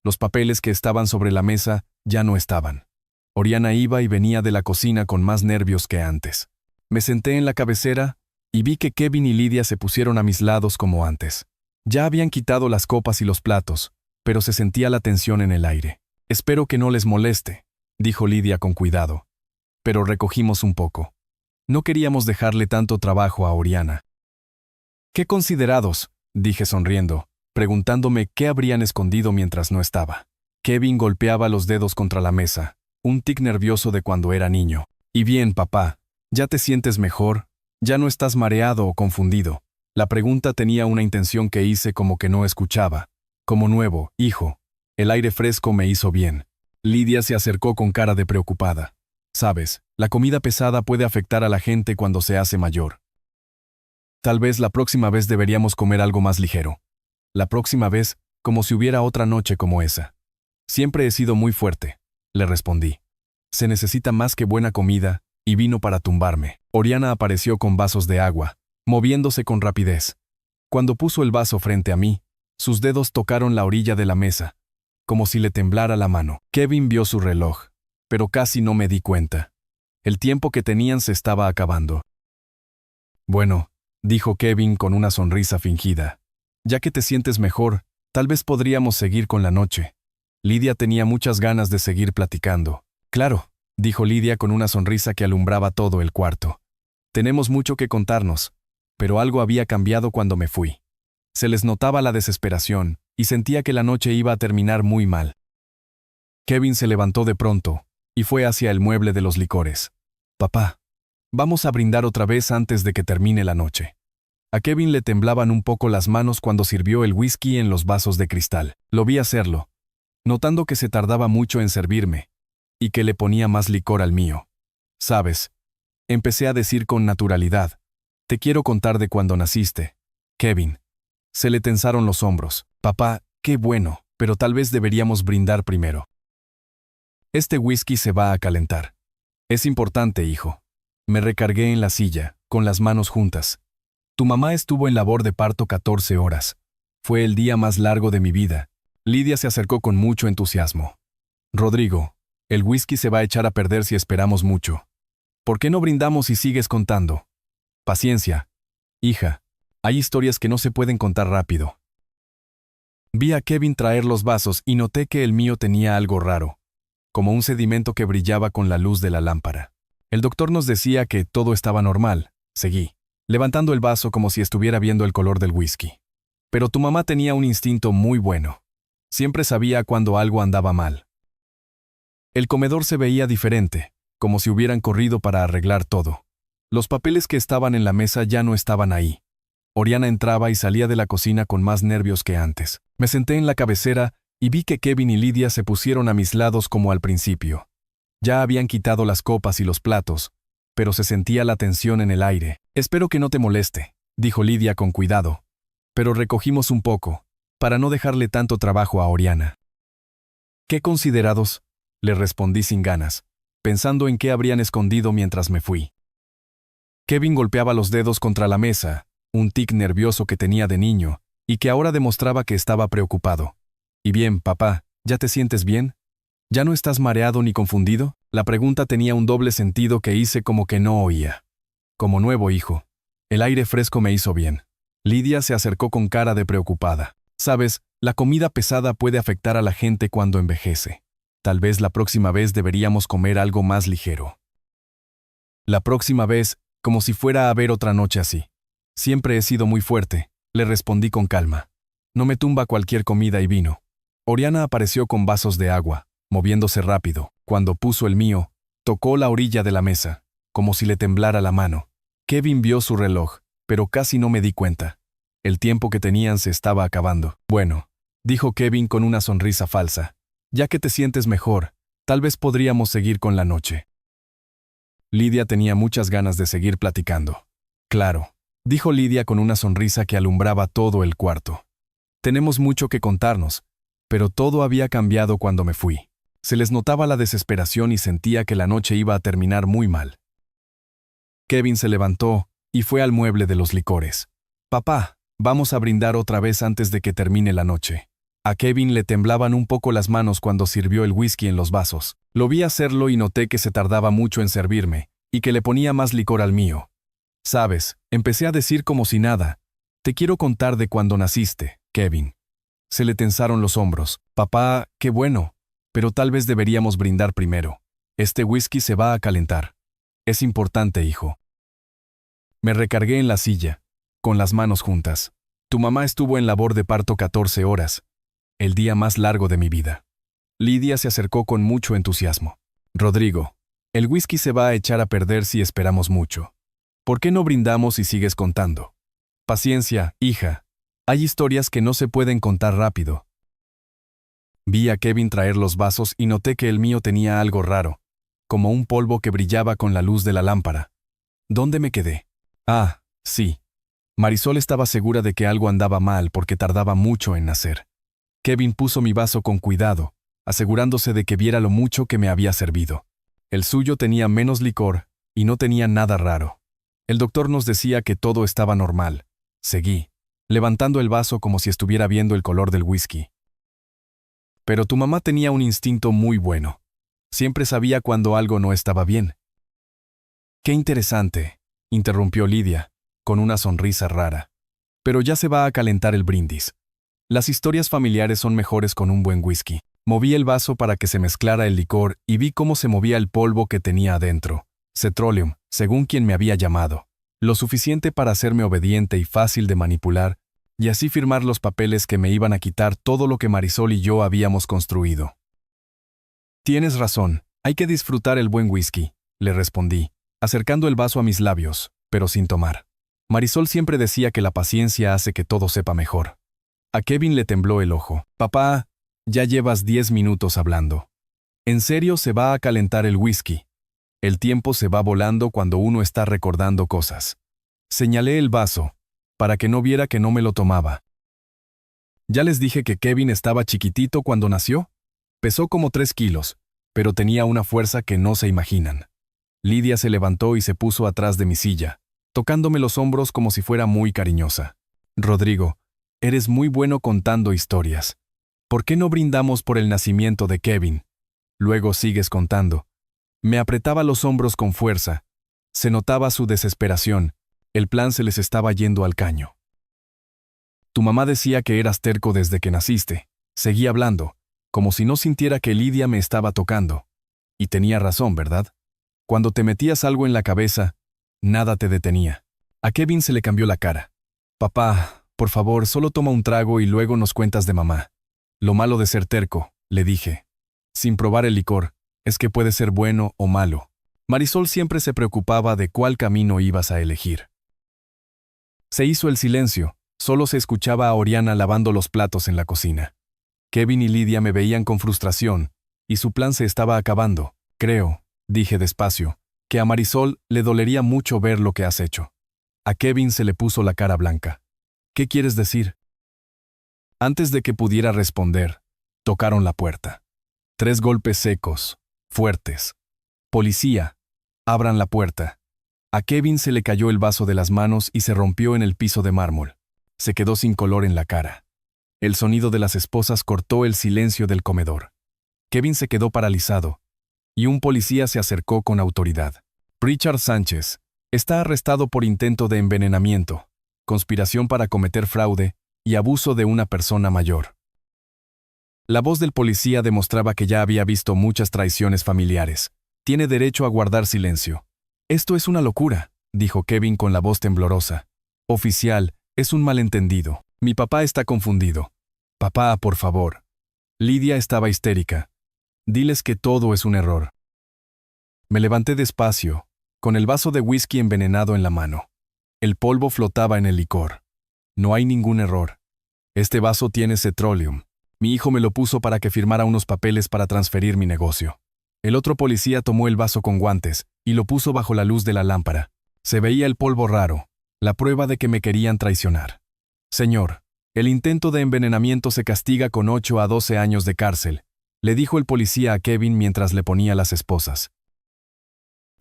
Los papeles que estaban sobre la mesa ya no estaban. Oriana iba y venía de la cocina con más nervios que antes. Me senté en la cabecera y vi que Kevin y Lidia se pusieron a mis lados como antes. Ya habían quitado las copas y los platos, pero se sentía la tensión en el aire. Espero que no les moleste, dijo Lidia con cuidado. Pero recogimos un poco. No queríamos dejarle tanto trabajo a Oriana. «¡Qué considerados!», dije sonriendo, preguntándome qué habrían escondido mientras no estaba. Kevin golpeaba los dedos contra la mesa, un tic nervioso de cuando era niño. «Y bien, papá, ¿ya te sientes mejor? ¿Ya no estás mareado o confundido?». La pregunta tenía una intención que hice como que no escuchaba. Como nuevo, hijo. El aire fresco me hizo bien. Lidia se acercó con cara de preocupada. Sabes, la comida pesada puede afectar a la gente cuando se hace mayor. Tal vez la próxima vez deberíamos comer algo más ligero. La próxima vez, como si hubiera otra noche como esa. Siempre he sido muy fuerte, le respondí. Se necesita más que buena comida y vino para tumbarme. Oriana apareció con vasos de agua, moviéndose con rapidez. Cuando puso el vaso frente a mí, sus dedos tocaron la orilla de la mesa, como si le temblara la mano. Kevin vio su reloj, pero casi no me di cuenta. El tiempo que tenían se estaba acabando. Bueno, dijo Kevin con una sonrisa fingida. Ya que te sientes mejor, tal vez podríamos seguir con la noche. Lidia tenía muchas ganas de seguir platicando. Claro, dijo Lidia con una sonrisa que alumbraba todo el cuarto. Tenemos mucho que contarnos, pero algo había cambiado cuando me fui. Se les notaba la desesperación y sentía que la noche iba a terminar muy mal. Kevin se levantó de pronto y fue hacia el mueble de los licores. Papá, vamos a brindar otra vez antes de que termine la noche. A Kevin le temblaban un poco las manos cuando sirvió el whisky en los vasos de cristal. Lo vi hacerlo, notando que se tardaba mucho en servirme y que le ponía más licor al mío. Sabes, empecé a decir con naturalidad, te quiero contar de cuando naciste, Kevin. Se le tensaron los hombros. Papá, qué bueno, pero tal vez deberíamos brindar primero. Este whisky se va a calentar. Es importante, hijo. Me recargué en la silla, con las manos juntas. Tu mamá estuvo en labor de parto 14 horas. Fue el día más largo de mi vida. Lidia se acercó con mucho entusiasmo. Rodrigo, el whisky se va a echar a perder si esperamos mucho. ¿Por qué no brindamos y sigues contando? Paciencia. Hija, hay historias que no se pueden contar rápido. Vi a Kevin traer los vasos y noté que el mío tenía algo raro, como un sedimento que brillaba con la luz de la lámpara. El doctor nos decía que todo estaba normal. Seguí, levantando el vaso como si estuviera viendo el color del whisky. Pero tu mamá tenía un instinto muy bueno. Siempre sabía cuando algo andaba mal. El comedor se veía diferente, como si hubieran corrido para arreglar todo. Los papeles que estaban en la mesa ya no estaban ahí. Oriana entraba y salía de la cocina con más nervios que antes. Me senté en la cabecera y vi que Kevin y Lidia se pusieron a mis lados como al principio. Ya habían quitado las copas y los platos, pero se sentía la tensión en el aire. Espero que no te moleste, dijo Lidia con cuidado. Pero recogimos un poco, para no dejarle tanto trabajo a Oriana. ¿Qué considerados?, le respondí sin ganas, pensando en qué habrían escondido mientras me fui. Kevin golpeaba los dedos contra la mesa, un tic nervioso que tenía de niño, y que ahora demostraba que estaba preocupado. «¿Y bien, papá, ya te sientes bien?». ¿Ya no estás mareado ni confundido? La pregunta tenía un doble sentido que hice como que no oía. Como nuevo hijo. El aire fresco me hizo bien. Lidia se acercó con cara de preocupada. Sabes, la comida pesada puede afectar a la gente cuando envejece. Tal vez la próxima vez deberíamos comer algo más ligero. La próxima vez, como si fuera a haber otra noche así. Siempre he sido muy fuerte, le respondí con calma. No me tumba cualquier comida y vino. Oriana apareció con vasos de agua, moviéndose rápido. Cuando puso el mío, tocó la orilla de la mesa, como si le temblara la mano. Kevin vio su reloj, pero casi no me di cuenta. El tiempo que tenían se estaba acabando. Bueno, dijo Kevin con una sonrisa falsa. Ya que te sientes mejor, tal vez podríamos seguir con la noche. Lidia tenía muchas ganas de seguir platicando. Claro, dijo Lidia con una sonrisa que alumbraba todo el cuarto. Tenemos mucho que contarnos, pero todo había cambiado cuando me fui. Se les notaba la desesperación y sentía que la noche iba a terminar muy mal. Kevin se levantó y fue al mueble de los licores. Papá, vamos a brindar otra vez antes de que termine la noche. A Kevin le temblaban un poco las manos cuando sirvió el whisky en los vasos. Lo vi hacerlo y noté que se tardaba mucho en servirme, y que le ponía más licor al mío. Sabes, empecé a decir como si nada. Te quiero contar de cuando naciste, Kevin. Se le tensaron los hombros. Papá, qué bueno, pero tal vez deberíamos brindar primero. Este whisky se va a calentar. Es importante, hijo. Me recargué en la silla, con las manos juntas. Tu mamá estuvo en labor de parto 14 horas. El día más largo de mi vida. Lidia se acercó con mucho entusiasmo. Rodrigo, el whisky se va a echar a perder si esperamos mucho. ¿Por qué no brindamos y sigues contando? Paciencia, hija. Hay historias que no se pueden contar rápido. Vi a Kevin traer los vasos y noté que el mío tenía algo raro, como un polvo que brillaba con la luz de la lámpara. ¿Dónde me quedé? Ah, sí. Marisol estaba segura de que algo andaba mal porque tardaba mucho en nacer. Kevin puso mi vaso con cuidado, asegurándose de que viera lo mucho que me había servido. El suyo tenía menos licor y no tenía nada raro. El doctor nos decía que todo estaba normal. Seguí, levantando el vaso como si estuviera viendo el color del whisky. Pero tu mamá tenía un instinto muy bueno. Siempre sabía cuando algo no estaba bien. Qué interesante, interrumpió Lidia, con una sonrisa rara. Pero ya se va a calentar el brindis. Las historias familiares son mejores con un buen whisky. Moví el vaso para que se mezclara el licor y vi cómo se movía el polvo que tenía adentro. Cetrolium, según quien me había llamado. Lo suficiente para hacerme obediente y fácil de manipular, y así firmar los papeles que me iban a quitar todo lo que Marisol y yo habíamos construido. Tienes razón, hay que disfrutar el buen whisky, le respondí, acercando el vaso a mis labios, pero sin tomar. Marisol siempre decía que la paciencia hace que todo sepa mejor. A Kevin le tembló el ojo. Papá, ya llevas 10 minutos hablando. En serio se va a calentar el whisky. El tiempo se va volando cuando uno está recordando cosas. Señalé el vaso, para que no viera que no me lo tomaba. Ya les dije que Kevin estaba chiquitito cuando nació. Pesó como 3 kilos, pero tenía una fuerza que no se imaginan. Lidia se levantó y se puso atrás de mi silla, tocándome los hombros como si fuera muy cariñosa. Rodrigo, eres muy bueno contando historias. ¿Por qué no brindamos por el nacimiento de Kevin? Luego sigues contando. Me apretaba los hombros con fuerza. Se notaba su desesperación. El plan se les estaba yendo al caño. Tu mamá decía que eras terco desde que naciste. Seguí hablando, como si no sintiera que Lidia me estaba tocando. Y tenía razón, ¿verdad? Cuando te metías algo en la cabeza, nada te detenía. A Kevin se le cambió la cara. Papá, por favor, solo toma un trago y luego nos cuentas de mamá. Lo malo de ser terco, le dije. Sin probar el licor, es que puede ser bueno o malo. Marisol siempre se preocupaba de cuál camino ibas a elegir. Se hizo el silencio, solo se escuchaba a Oriana lavando los platos en la cocina. Kevin y Lidia me veían con frustración, y su plan se estaba acabando. Creo, dije despacio, que a Marisol le dolería mucho ver lo que has hecho. A Kevin se le puso la cara blanca. ¿Qué quieres decir? Antes de que pudiera responder, tocaron la puerta. 3 golpes secos, fuertes. Policía, abran la puerta. A Kevin se le cayó el vaso de las manos y se rompió en el piso de mármol. Se quedó sin color en la cara. El sonido de las esposas cortó el silencio del comedor. Kevin se quedó paralizado, y un policía se acercó con autoridad. Pritchard Sánchez está arrestado por intento de envenenamiento, conspiración para cometer fraude y abuso de una persona mayor. La voz del policía demostraba que ya había visto muchas traiciones familiares. Tiene derecho a guardar silencio. Esto es una locura, dijo Kevin con la voz temblorosa. Oficial, es un malentendido. Mi papá está confundido. Papá, por favor. Lidia estaba histérica. Diles que todo es un error. Me levanté despacio, con el vaso de whisky envenenado en la mano. El polvo flotaba en el licor. No hay ningún error. Este vaso tiene cetrolium. Mi hijo me lo puso para que firmara unos papeles para transferir mi negocio. El otro policía tomó el vaso con guantes y lo puso bajo la luz de la lámpara. Se veía el polvo raro, la prueba de que me querían traicionar. Señor, el intento de envenenamiento se castiga con 8 a 12 años de cárcel, le dijo el policía a Kevin mientras le ponía las esposas.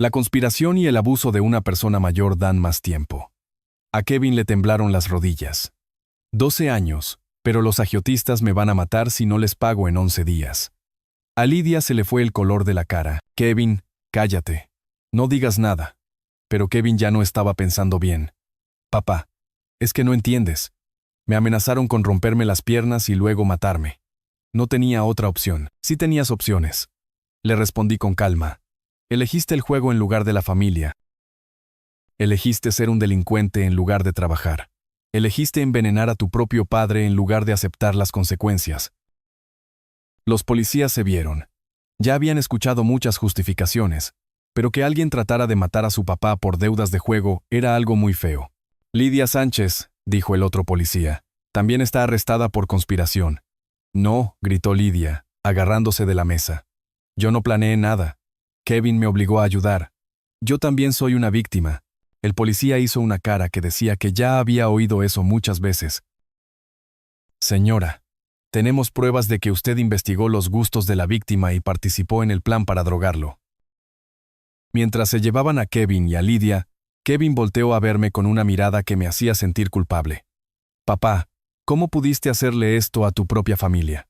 La conspiración y el abuso de una persona mayor dan más tiempo. A Kevin le temblaron las rodillas. 12 años, pero los agiotistas me van a matar si no les pago en 11 días. A Lidia se le fue el color de la cara. Kevin, cállate. No digas nada. Pero Kevin ya no estaba pensando bien. Papá, es que no entiendes. Me amenazaron con romperme las piernas y luego matarme. No tenía otra opción. Sí tenías opciones. Le respondí con calma. Elegiste el juego en lugar de la familia. Elegiste ser un delincuente en lugar de trabajar. Elegiste envenenar a tu propio padre en lugar de aceptar las consecuencias. Los policías se vieron. Ya habían escuchado muchas justificaciones, pero que alguien tratara de matar a su papá por deudas de juego era algo muy feo. Lidia Sánchez, dijo el otro policía, también está arrestada por conspiración. No, gritó Lidia, agarrándose de la mesa. Yo no planeé nada. Kevin me obligó a ayudar. Yo también soy una víctima. El policía hizo una cara que decía que ya había oído eso muchas veces. Señora, tenemos pruebas de que usted investigó los gustos de la víctima y participó en el plan para drogarlo. Mientras se llevaban a Kevin y a Lidia, Kevin volteó a verme con una mirada que me hacía sentir culpable. Papá, ¿cómo pudiste hacerle esto a tu propia familia?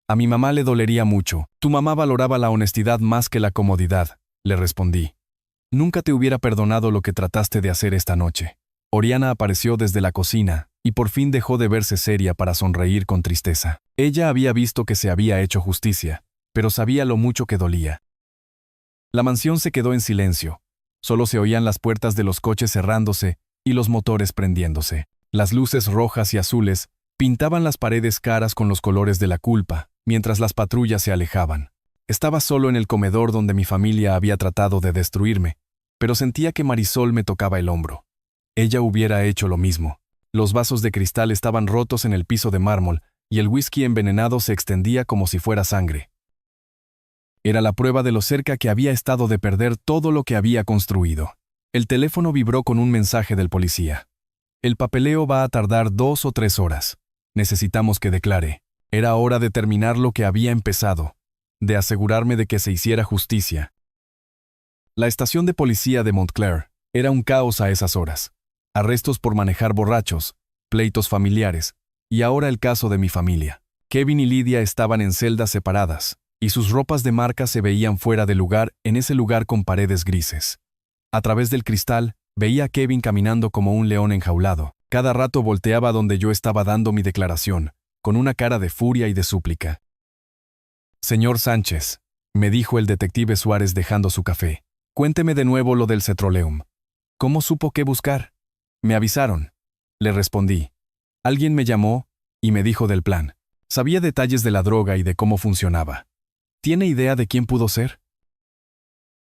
A mi mamá le dolería mucho. Tu mamá valoraba la honestidad más que la comodidad, le respondí. Nunca te hubiera perdonado lo que trataste de hacer esta noche. Oriana apareció desde la cocina y por fin dejó de verse seria para sonreír con tristeza. Ella había visto que se había hecho justicia, pero sabía lo mucho que dolía. La mansión se quedó en silencio. Solo se oían las puertas de los coches cerrándose y los motores prendiéndose. Las luces rojas y azules pintaban las paredes caras con los colores de la culpa, mientras las patrullas se alejaban. Estaba solo en el comedor donde mi familia había tratado de destruirme, pero sentía que Marisol me tocaba el hombro. Ella hubiera hecho lo mismo. Los vasos de cristal estaban rotos en el piso de mármol y el whisky envenenado se extendía como si fuera sangre. Era la prueba de lo cerca que había estado de perder todo lo que había construido. El teléfono vibró con un mensaje del policía. El papeleo va a tardar 2 o 3 horas. Necesitamos que declare. Era hora de terminar lo que había empezado, de asegurarme de que se hiciera justicia. La estación de policía de Montclair era un caos a esas horas. Arrestos por manejar borrachos, pleitos familiares, y ahora el caso de mi familia. Kevin y Lidia estaban en celdas separadas, y sus ropas de marca se veían fuera de lugar en ese lugar con paredes grises. A través del cristal, veía a Kevin caminando como un león enjaulado. Cada rato volteaba donde yo estaba dando mi declaración, con una cara de furia y de súplica. Señor Sánchez, me dijo el detective Suárez dejando su café, cuénteme de nuevo lo del cetroleum. ¿Cómo supo qué buscar? Me avisaron. Le respondí. Alguien me llamó y me dijo del plan. Sabía detalles de la droga y de cómo funcionaba. ¿Tiene idea de quién pudo ser?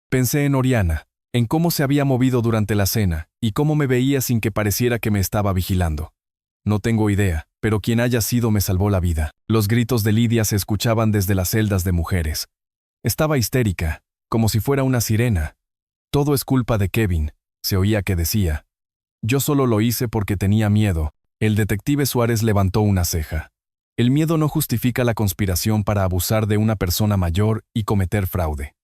Pensé en Oriana, en cómo se había movido durante la cena y cómo me veía sin que pareciera que me estaba vigilando. No tengo idea, pero quien haya sido me salvó la vida. Los gritos de Lidia se escuchaban desde las celdas de mujeres. Estaba histérica, como si fuera una sirena. Todo es culpa de Kevin, se oía que decía. Yo solo lo hice porque tenía miedo. El detective Suárez levantó una ceja. El miedo no justifica la conspiración para abusar de una persona mayor y cometer fraude.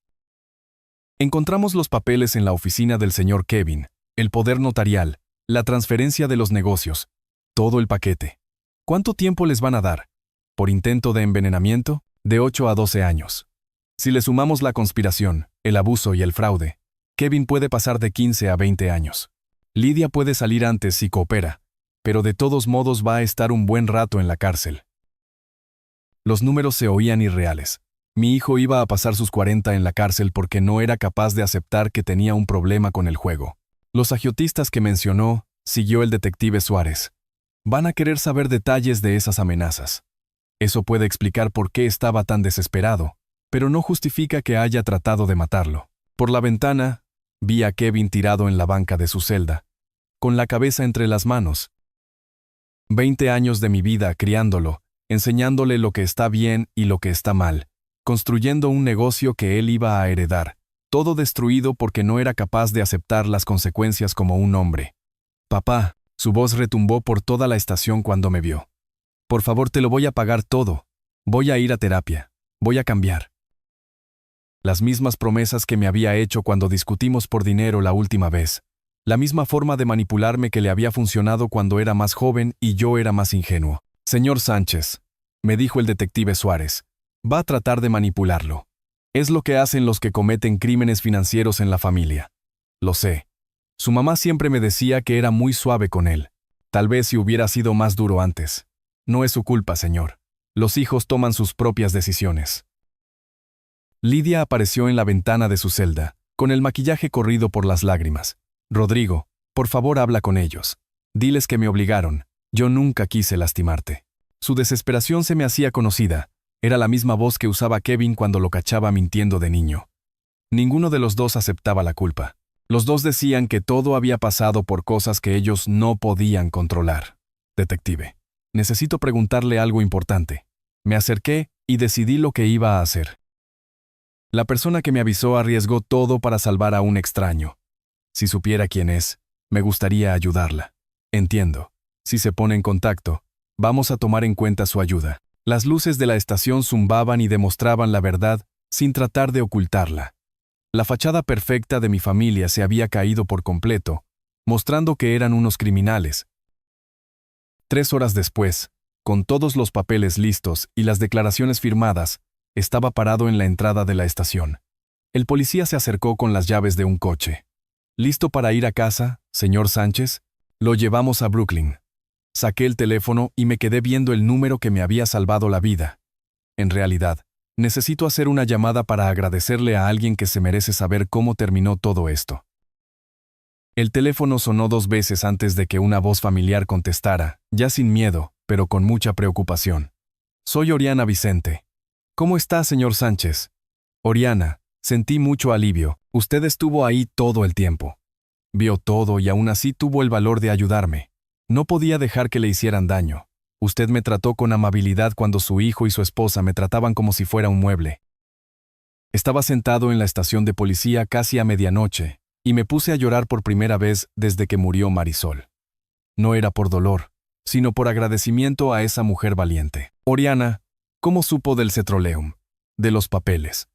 Encontramos los papeles en la oficina del señor Kevin, el poder notarial, la transferencia de los negocios, todo el paquete. ¿Cuánto tiempo les van a dar? Por intento de envenenamiento, de 8 a 12 años. Si le sumamos la conspiración, el abuso y el fraude, Kevin puede pasar de 15 a 20 años. Lidia puede salir antes si coopera, pero de todos modos va a estar un buen rato en la cárcel. Los números se oían irreales. Mi hijo iba a pasar sus 40 en la cárcel porque no era capaz de aceptar que tenía un problema con el juego. Los agiotistas que mencionó, siguió el detective Suárez, van a querer saber detalles de esas amenazas. Eso puede explicar por qué estaba tan desesperado, pero no justifica que haya tratado de matarlo. Por la ventana, vi a Kevin tirado en la banca de su celda, con la cabeza entre las manos. 20 años de mi vida criándolo, enseñándole lo que está bien y lo que está mal, construyendo un negocio que él iba a heredar, todo destruido porque no era capaz de aceptar las consecuencias como un hombre. Papá, su voz retumbó por toda la estación cuando me vio. Por favor, te lo voy a pagar todo. Voy a ir a terapia. Voy a cambiar. Las mismas promesas que me había hecho cuando discutimos por dinero la última vez. La misma forma de manipularme que le había funcionado cuando era más joven y yo era más ingenuo. Señor Sánchez, me dijo el detective Suárez, va a tratar de manipularlo. Es lo que hacen los que cometen crímenes financieros en la familia. Lo sé. Su mamá siempre me decía que era muy suave con él. Tal vez si hubiera sido más duro antes. No es su culpa, señor. Los hijos toman sus propias decisiones. Lidia apareció en la ventana de su celda, con el maquillaje corrido por las lágrimas. Rodrigo, por favor habla con ellos. Diles que me obligaron. Yo nunca quise lastimarte. Su desesperación se me hacía conocida. Era la misma voz que usaba Kevin cuando lo cachaba mintiendo de niño. Ninguno de los dos aceptaba la culpa. Los dos decían que todo había pasado por cosas que ellos no podían controlar. Detective, necesito preguntarle algo importante. Me acerqué y decidí lo que iba a hacer. La persona que me avisó arriesgó todo para salvar a un extraño. Si supiera quién es, me gustaría ayudarla. Entiendo. Si se pone en contacto, vamos a tomar en cuenta su ayuda. Las luces de la estación zumbaban y demostraban la verdad sin tratar de ocultarla. La fachada perfecta de mi familia se había caído por completo, mostrando que eran unos criminales. 3 horas después, con todos los papeles listos y las declaraciones firmadas, estaba parado en la entrada de la estación. El policía se acercó con las llaves de un coche. ¿Listo para ir a casa, señor Sánchez? Lo llevamos a Brooklyn. Saqué el teléfono y me quedé viendo el número que me había salvado la vida. En realidad, necesito hacer una llamada para agradecerle a alguien que se merece saber cómo terminó todo esto. El teléfono sonó 2 veces antes de que una voz familiar contestara, ya sin miedo, pero con mucha preocupación. Soy Oriana Vicente. ¿Cómo está, señor Sánchez? Oriana, sentí mucho alivio. Usted estuvo ahí todo el tiempo. Vio todo y aún así tuvo el valor de ayudarme. No podía dejar que le hicieran daño. Usted me trató con amabilidad cuando su hijo y su esposa me trataban como si fuera un mueble. Estaba sentado en la estación de policía casi a medianoche, y me puse a llorar por primera vez desde que murió Marisol. No era por dolor, sino por agradecimiento a esa mujer valiente. Oriana, ¿cómo supo del Cetroleum? De los papeles.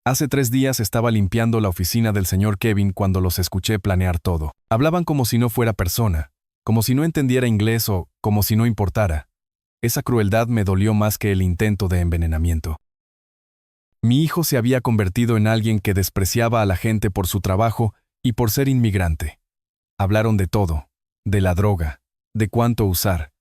Hace 3 días estaba limpiando la oficina del señor Kevin cuando los escuché planear todo. Hablaban como si no fuera persona, como si no entendiera inglés o como si no importara. Esa crueldad me dolió más que el intento de envenenamiento. Mi hijo se había convertido en alguien que despreciaba a la gente por su trabajo y por ser inmigrante. Hablaron de todo, de la droga, de cuánto usar,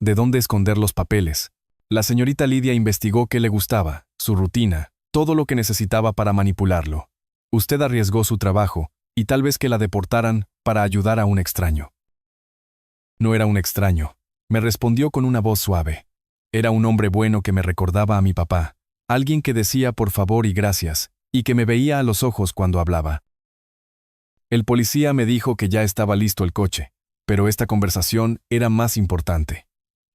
de dónde esconder los papeles. La señorita Lidia investigó qué le gustaba, su rutina, todo lo que necesitaba para manipularlo. Usted arriesgó su trabajo, y tal vez que la deportaran para ayudar a un extraño. No era un extraño, me respondió con una voz suave. Era un hombre bueno que me recordaba a mi papá, alguien que decía por favor y gracias, y que me veía a los ojos cuando hablaba. El policía me dijo que ya estaba listo el coche, pero esta conversación era más importante.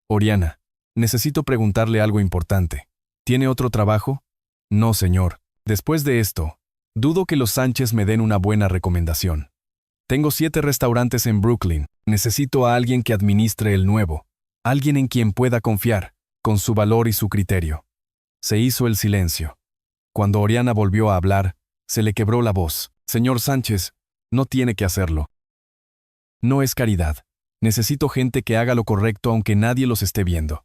Oriana, necesito preguntarle algo importante. ¿Tiene otro trabajo? No, señor. Después de esto, dudo que los Sánchez me den una buena recomendación. Tengo 7 restaurantes en Brooklyn. Necesito a alguien que administre el nuevo. Alguien en quien pueda confiar, con su valor y su criterio. Se hizo el silencio. Cuando Oriana volvió a hablar, se le quebró la voz. Señor Sánchez, no tiene que hacerlo. No es caridad. Necesito gente que haga lo correcto aunque nadie los esté viendo.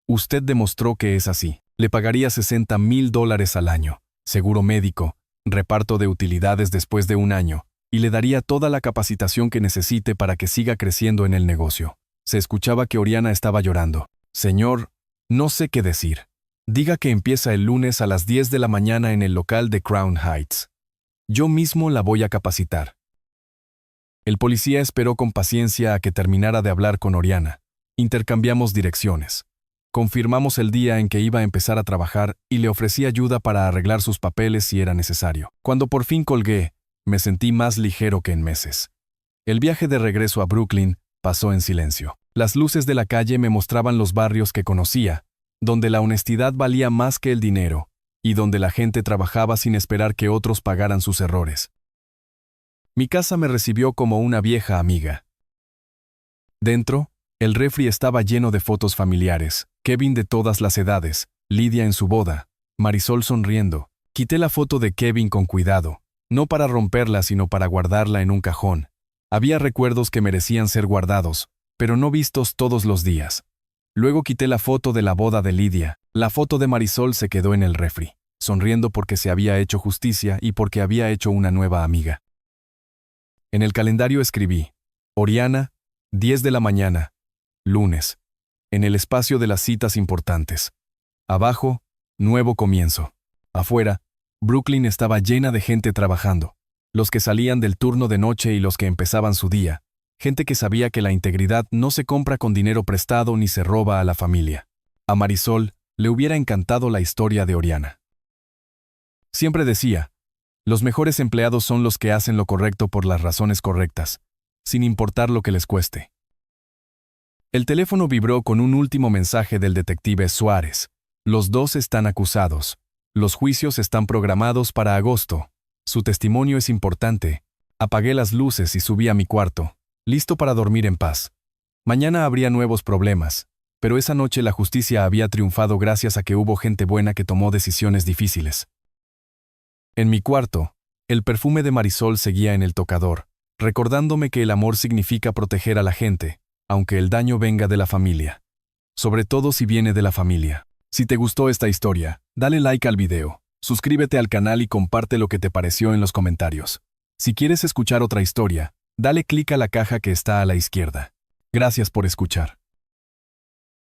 Usted demostró que es así. Le pagaría $60,000 al año. seguro médico, reparto de utilidades después de un año, y le daría toda la capacitación que necesite para que siga creciendo en el negocio. Se escuchaba que Oriana estaba llorando. Señor, no sé qué decir. Diga que empieza el lunes a las 10 de la mañana en el local de Crown Heights. Yo mismo la voy a capacitar. El policía esperó con paciencia a que terminara de hablar con Oriana. Intercambiamos direcciones. Confirmamos el día en que iba a empezar a trabajar y le ofrecí ayuda para arreglar sus papeles si era necesario. Cuando por fin colgué, me sentí más ligero que en meses. El viaje de regreso a Brooklyn pasó en silencio. Las luces de la calle me mostraban los barrios que conocía, donde la honestidad valía más que el dinero, y donde la gente trabajaba sin esperar que otros pagaran sus errores. Mi casa me recibió como una vieja amiga. Dentro, el refri estaba lleno de fotos familiares, Kevin de todas las edades, Lidia en su boda, Marisol sonriendo. Quité la foto de Kevin con cuidado, no para romperla sino para guardarla en un cajón. Había recuerdos que merecían ser guardados, pero no vistos todos los días. Luego quité la foto de la boda de Lidia. La foto de Marisol se quedó en el refri, sonriendo porque se había hecho justicia y porque había hecho una nueva amiga. En el calendario escribí, Oriana, 10 de la mañana, lunes, en el espacio de las citas importantes. Abajo, nuevo comienzo. Afuera, Brooklyn estaba llena de gente trabajando, los que salían del turno de noche y los que empezaban su día, gente que sabía que la integridad no se compra con dinero prestado ni se roba a la familia. A Marisol le hubiera encantado la historia de Oriana. Siempre decía, los mejores empleados son los que hacen lo correcto por las razones correctas, sin importar lo que les cueste. El teléfono vibró con un último mensaje del detective Suárez. Los dos están acusados. Los juicios están programados para agosto. Su testimonio es importante. Apagué las luces y subí a mi cuarto, listo para dormir en paz. Mañana habría nuevos problemas, pero esa noche la justicia había triunfado gracias a que hubo gente buena que tomó decisiones difíciles. En mi cuarto, el perfume de Marisol seguía en el tocador, recordándome que el amor significa proteger a la gente, aunque el daño venga de la familia. Sobre todo si viene de la familia. Si te gustó esta historia, dale like al video, suscríbete al canal y comparte lo que te pareció en los comentarios. Si quieres escuchar otra historia, dale clic a la caja que está a la izquierda. Gracias por escuchar.